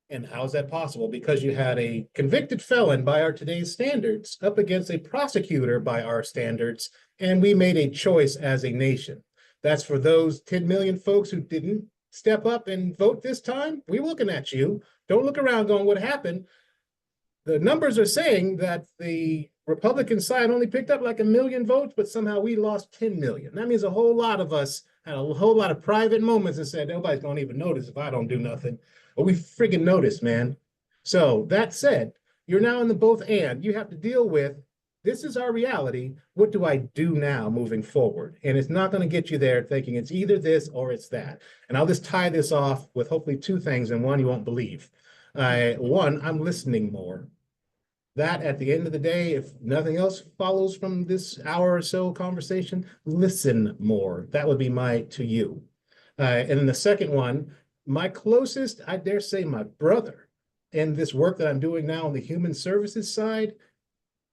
And how is that possible? Because you had a convicted felon by our today's standards up against a prosecutor by our standards, and we made a choice as a nation. That's for those 10 million folks who didn't step up and vote this time. We're looking at you. Don't look around going, what happened? The numbers are saying that the Republican side only picked up like 1 million votes, but somehow we lost 10 million. That means a whole lot of us had a whole lot of private moments and said, nobody's going to even notice if I don't do nothing. But we friggin' noticed, man. So that said, you're now in the both and. You have to deal with, this is our reality. What do I do now moving forward? And it's not going to get you there thinking it's either this or it's that. And I'll just tie this off with hopefully 2 things, and one you won't believe. One, I'm listening more. That at the end of the day, if nothing else follows from this hour or so conversation, listen more. That would be my to you. And then the second one, my closest, I dare say my brother, in this work that I'm doing now on the human services side,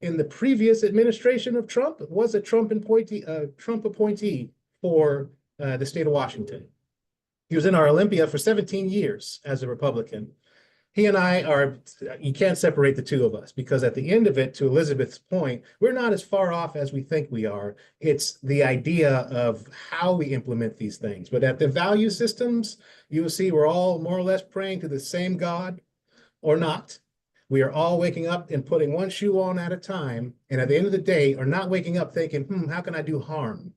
in the previous administration of Trump, was a Trump appointee for the state of Washington. He was in our Olympia for 17 years as a Republican. He and I are, you can't separate the two of us, because at the end of it, to Elizabeth's point, we're not as far off as we think we are. It's the idea of how we implement these things. But at the value systems, you will see we're all more or less praying to the same God or not. We are all waking up and putting one shoe on at a time. And at the end of the day, are not waking up thinking, how can I do harm?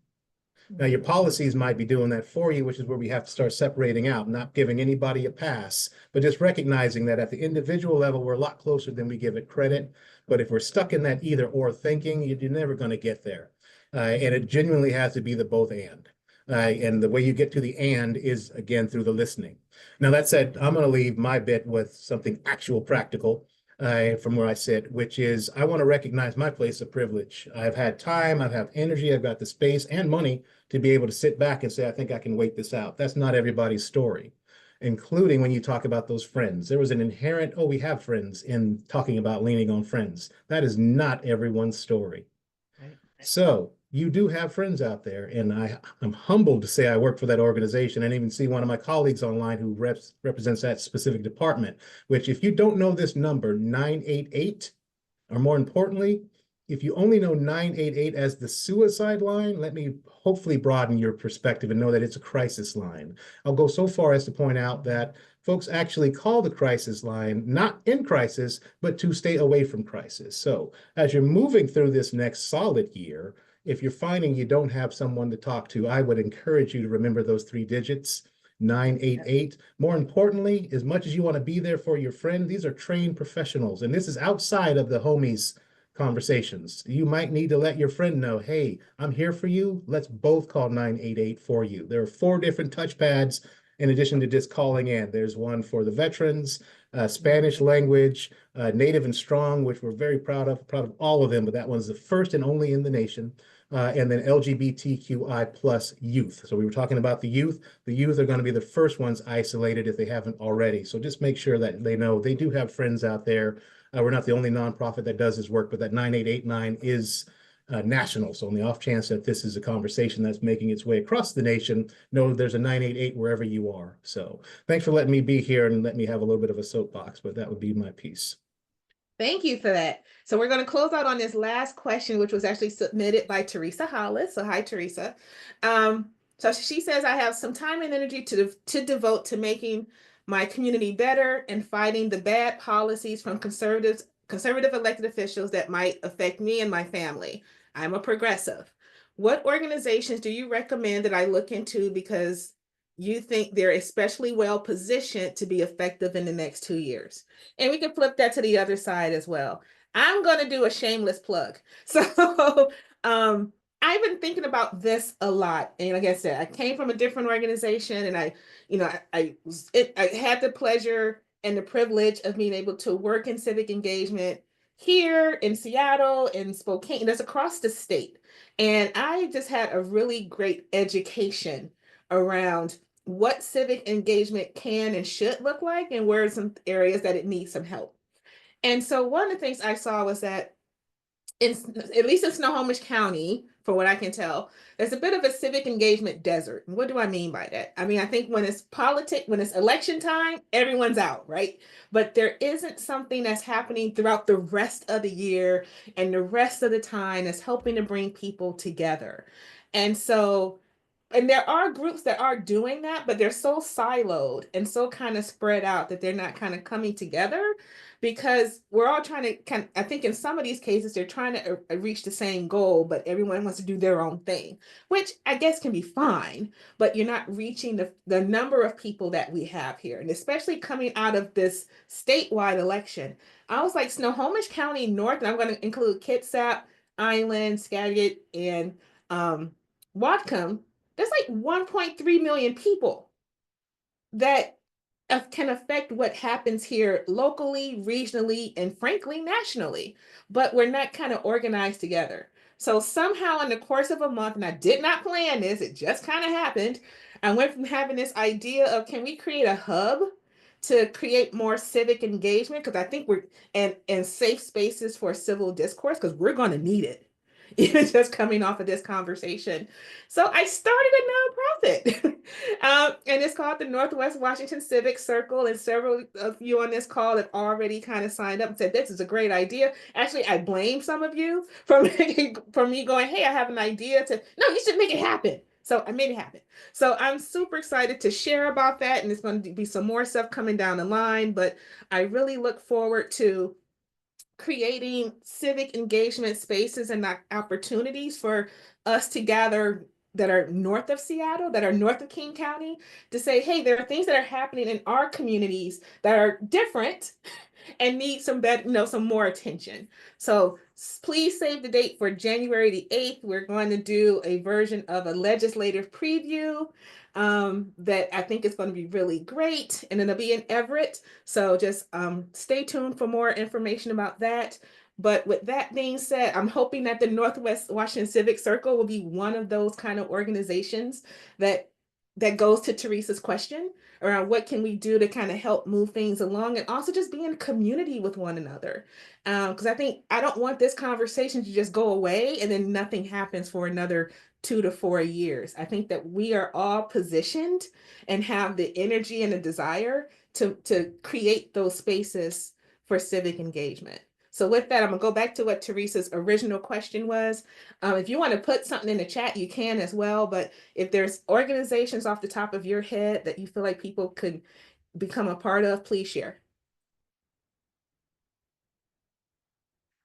Now, your policies might be doing that for you, which is where we have to start separating out, not giving anybody a pass, but just recognizing that at the individual level, we're a lot closer than we give it credit. But if we're stuck in that either or thinking, you're never going to get there. And it genuinely has to be the both and. And the way you get to the and is, again, through the listening. Now, that said, I'm going to leave my bit with something actual practical from where I sit, which is I want to recognize my place of privilege. I've had time, I've had energy, I've got the space and money to be able to sit back and say, I think I can wait this out. That's not everybody's story, including when you talk about those friends. There was an inherent, oh, we have friends in talking about leaning on friends. That is not everyone's story. Right. So you do have friends out there, and I'm humbled to say I work for that organization and even see one of my colleagues online who represents that specific department, which if you don't know this number, 988, or more importantly, if you only know 988 as the suicide line, let me hopefully broaden your perspective and know that it's a crisis line. I'll go so far as to point out that folks actually call the crisis line not in crisis, but to stay away from crisis. So as you're moving through this next solid year, if you're finding you don't have someone to talk to, I would encourage you to remember those 3 digits, 988. More importantly, as much as you want to be there for your friend, these are trained professionals. And this is outside of the homies conversations. You might need to let your friend know, hey, I'm here for you. Let's both call 988 for you. There are 4 different touchpads in addition to just calling in. There's one for the veterans, Spanish language, Native and Strong, which we're very proud of all of them, but that one's the first and only in the nation. And then LGBTQI plus youth. So we were talking about the youth. The youth are going to be the first ones isolated if they haven't already. So just make sure that they know they do have friends out there. We're not the only nonprofit that does this work, but that 9889 is national. So on the off chance that this is a conversation that's making its way across the nation, know there's a 988 wherever you are. So thanks for letting me be here and let me have a little bit of a soapbox, but that would be my piece. Thank you for that. So we're going to close out on this last question, which was actually submitted by Teresa Hollis. So hi, Teresa. So she says, I have some time and energy to devote to making my community better and fighting the bad policies from conservative elected officials that might affect me and my family. I'm a progressive. What organizations do you recommend that I look into because you think they're especially well positioned to be effective in the next 2 years? And we can flip that to the other side as well. I'm going to do a shameless plug. So I've been thinking about this a lot. And like I said, I came from a different organization and I had the pleasure and the privilege of being able to work in civic engagement here in Seattle, in Spokane, that's across the state. And I just had a really great education around what civic engagement can and should look like and where are some areas that it needs some help. And so one of the things I saw was that at least in Snohomish County, for what I can tell, there's a bit of a civic engagement desert. And what do I mean by that? I mean, I think when it's when it's election time, everyone's out, right? But there isn't something that's happening throughout the rest of the year and the rest of the time that's helping to bring people together. And so there are groups that are doing that, but they're so siloed and so kind of spread out that they're not kind of coming together because we're all trying to I think in some of these cases, they're trying to reach the same goal, but everyone wants to do their own thing, which I guess can be fine, but you're not reaching the number of people that we have here. And especially coming out of this statewide election, I was like Snohomish County North, and I'm going to include Kitsap, Island, Skagit, and Whatcom. There's like 1.3 million people that can affect what happens here locally, regionally, and frankly, nationally. But we're not kind of organized together. So somehow in the course of a month, and I did not plan this, it just kind of happened. I went from having this idea of, can we create a hub to create more civic engagement? Because I think and safe spaces for civil discourse, because we're going to need it. Even just coming off of this conversation. So I started a nonprofit and it's called the Northwest Washington Civic Circle, and several of you on this call have already kind of signed up and said, this is a great idea. Actually, I blame some of you for me going, hey, I have an idea no, you should make it happen. So I made it happen. So I'm super excited to share about that. And there's going to be some more stuff coming down the line, but I really look forward to creating civic engagement spaces and opportunities for us to gather that are north of Seattle, that are north of King County, to say, hey, there are things that are happening in our communities that are different and need some better, some more attention. So please save the date for January the 8th. We're going to do a version of a legislative preview that I think is going to be really great. And it'll be in Everett. So just stay tuned for more information about that. But with that being said, I'm hoping that the Northwest Washington Civic Circle will be one of those kind of organizations that goes to Teresa's question around what can we do to kind of help move things along, and also just be in community with one another. Because I don't want this conversation to just go away and then nothing happens for another 2 to 4 years. I think that we are all positioned and have the energy and the desire to create those spaces for civic engagement. So with that, I'm gonna go back to what Teresa's original question was. If you want to put something in the chat, you can as well. But if there's organizations off the top of your head that you feel like people could become a part of, please share.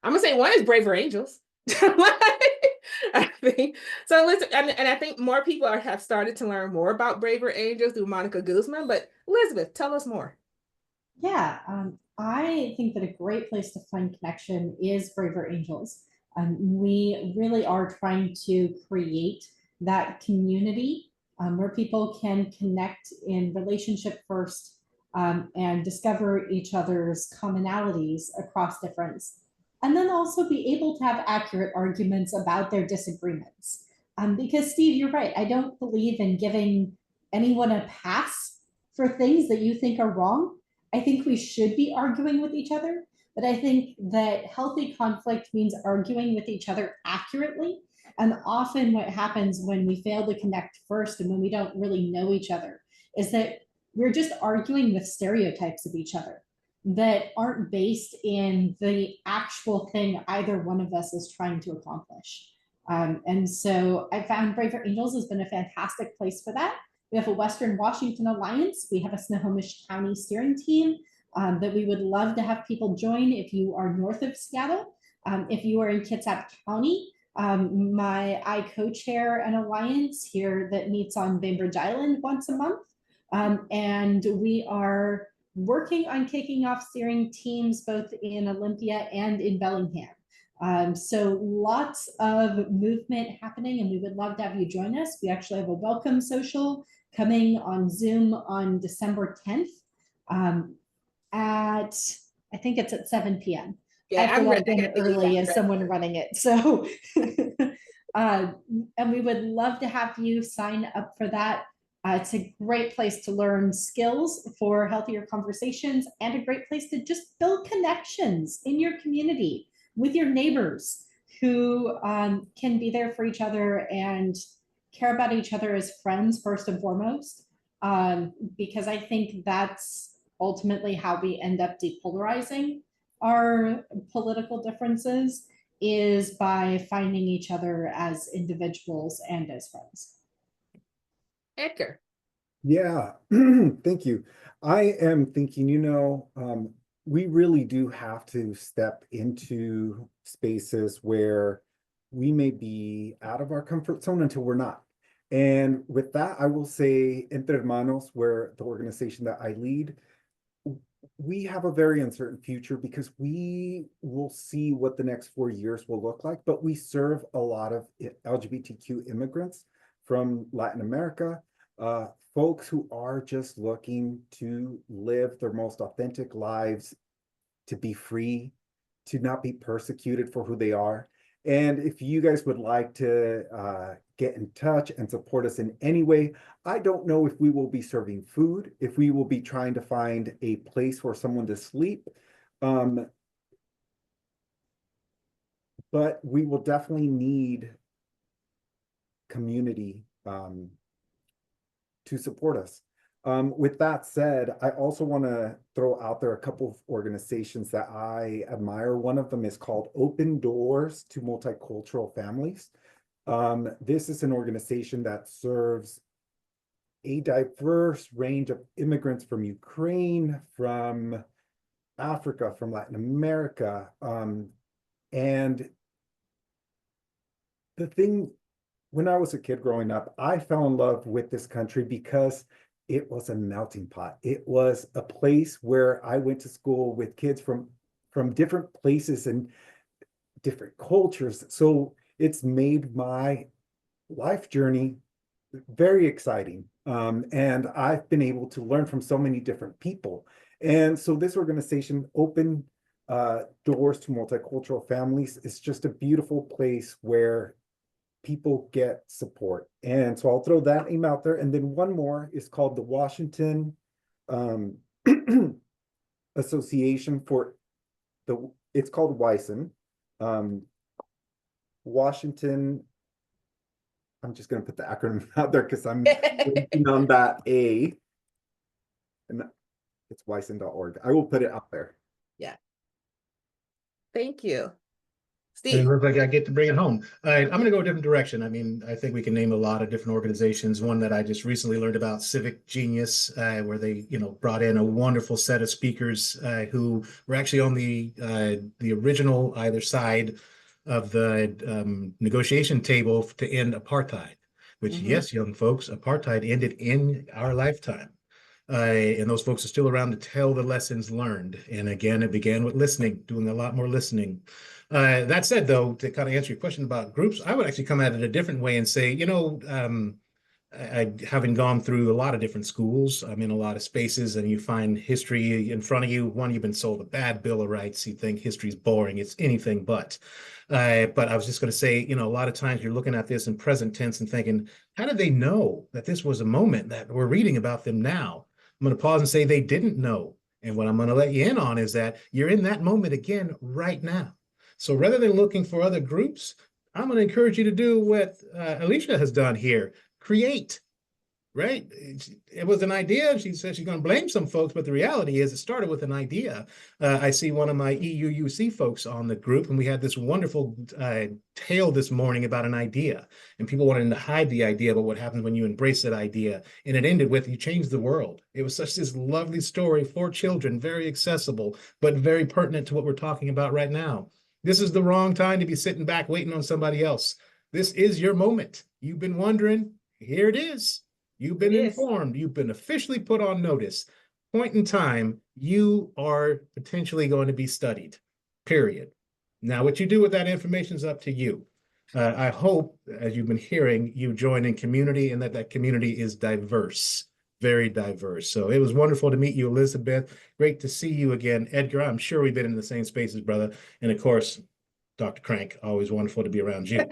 I'm gonna say one is Braver Angels. I think so. Listen, and I think more people have started to learn more about Braver Angels through Monica Guzman. But Elizabeth, tell us more. Yeah, I think that a great place to find connection is Braver Angels. We really are trying to create that community where people can connect in relationship first and discover each other's commonalities across difference, and then also be able to have accurate arguments about their disagreements. Because Steve, you're right. I don't believe in giving anyone a pass for things that you think are wrong. I think we should be arguing with each other, but I think that healthy conflict means arguing with each other accurately. And often what happens when we fail to connect first and when we don't really know each other is that we're just arguing with stereotypes of each other that aren't based in the actual thing either one of us is trying to accomplish. And so I found Braver Angels has been a fantastic place for that. We have a Western Washington Alliance. We have a Snohomish County steering team that we would love to have people join if you are north of Seattle. If you are in Kitsap County, I co-chair an alliance here that meets on Bainbridge Island once a month. And we are working on kicking off steering teams both in Olympia and in Bellingham. So lots of movement happening, and we would love to have you join us. We actually have a welcome social coming on Zoom on December 10th at, I think it's at 7 p.m. Yeah, I have to log in early as someone running it. So, and we would love to have you sign up for that. It's a great place to learn skills for healthier conversations and a great place to just build connections in your community with your neighbors who can be there for each other and care about each other as friends first and foremost, because I think that's ultimately how we end up depolarizing our political differences, is by finding each other as individuals and as friends. Edgar. Yeah, thank you. I am thinking, we really do have to step into spaces where we may be out of our comfort zone until we're not. And with that, I will say Entre Hermanos, where the organization that I lead, we have a very uncertain future because we will see what the next 4 years will look like, but we serve a lot of LGBTQ immigrants from Latin America, folks who are just looking to live their most authentic lives, to be free, to not be persecuted for who they are. And if you guys would like to get in touch and support us in any way, I don't know if we will be serving food, if we will be trying to find a place for someone to sleep, but we will definitely need community to support us. With that said, I also want to throw out there a couple of organizations that I admire. One of them is called Open Doors to Multicultural Families. This is an organization that serves a diverse range of immigrants from Ukraine, from Africa, from Latin America. And the thing when I was a kid growing up, I fell in love with this country because it was a melting pot. It was a place where I went to school with kids from different places and different cultures. So it's made my life journey very exciting. And I've been able to learn from so many different people. And so this organization opened doors to multicultural families. It's just a beautiful place where people get support. And so I'll throw that name out there. And then one more is called the Washington Association for it's called WISN. Washington, I'm just going to put the acronym out there because I'm working on that A. And it's WISN.org. I will put it out there. Yeah. Thank you. And Steve. it looks like I get to bring it home. All right, I'm going to go a different direction. I mean, I think we can name a lot of different organizations. One that I just recently learned about, Civic Genius, where they, brought in a wonderful set of speakers who were actually on the original either side of the negotiation table to end apartheid. Which, yes, young folks, apartheid ended in our lifetime. And those folks are still around to tell the lessons learned. And again, it began with listening, doing a lot more listening. That said, though, to kind of answer your question about groups, I would actually come at it a different way and say, I having gone through a lot of different schools, I'm in a lot of spaces, and you find history in front of you. One, you've been sold a bad Bill of Rights. You think history's boring. It's anything but. But I was just going to say, a lot of times you're looking at this in present tense and thinking, how did they know that this was a moment that we're reading about them now? I'm going to pause and say they didn't know. And what I'm going to let you in on is that you're in that moment again right now. So rather than looking for other groups, I'm going to encourage you to do what Alicia has done here. Create, right? It was an idea. She said she's going to blame some folks, but the reality is it started with an idea. I see one of my EUUC folks on the group, and we had this wonderful tale this morning about an idea, and people wanted to hide the idea, but what happens when you embrace that idea? And it ended with, you changed the world. It was such this lovely story for children, very accessible, but very pertinent to what we're talking about right now. This is the wrong time to be sitting back waiting on somebody else. This is your moment. You've been wondering, here it is. You've been informed. You've been officially put on notice. Point in time, you are potentially going to be studied, period. Now, what you do with that information is up to you. I hope, as you've been hearing, you join in community and that community is diverse, very diverse. So it was wonderful to meet you, Elizabeth. Great to see you again. Edgar, I'm sure we've been in the same spaces, brother. And of course, Dr. Crank, always wonderful to be around you.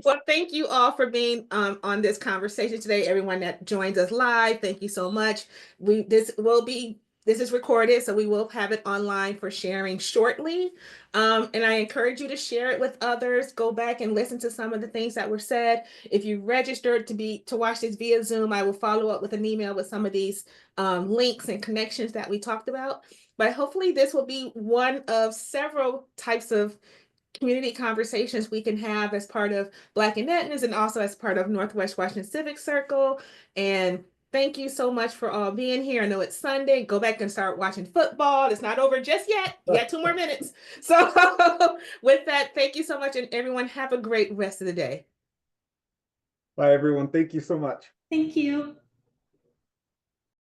Well, thank you all for being on this conversation today. Everyone that joins us live, thank you so much. This is recorded, so we will have it online for sharing shortly. And I encourage you to share it with others. Go back and listen to some of the things that were said. If you registered to watch this via Zoom, I will follow up with an email with some of these links and connections that we talked about. But hopefully this will be one of several types of community conversations we can have as part of Black in Edmonds and also as part of Northwest Washington Civic Circle. And thank you so much for all being here. I know it's Sunday. Go back and start watching football. It's not over just yet. You got 2 more minutes. So with that, thank you so much. And everyone have a great rest of the day. Bye, everyone. Thank you so much. Thank you.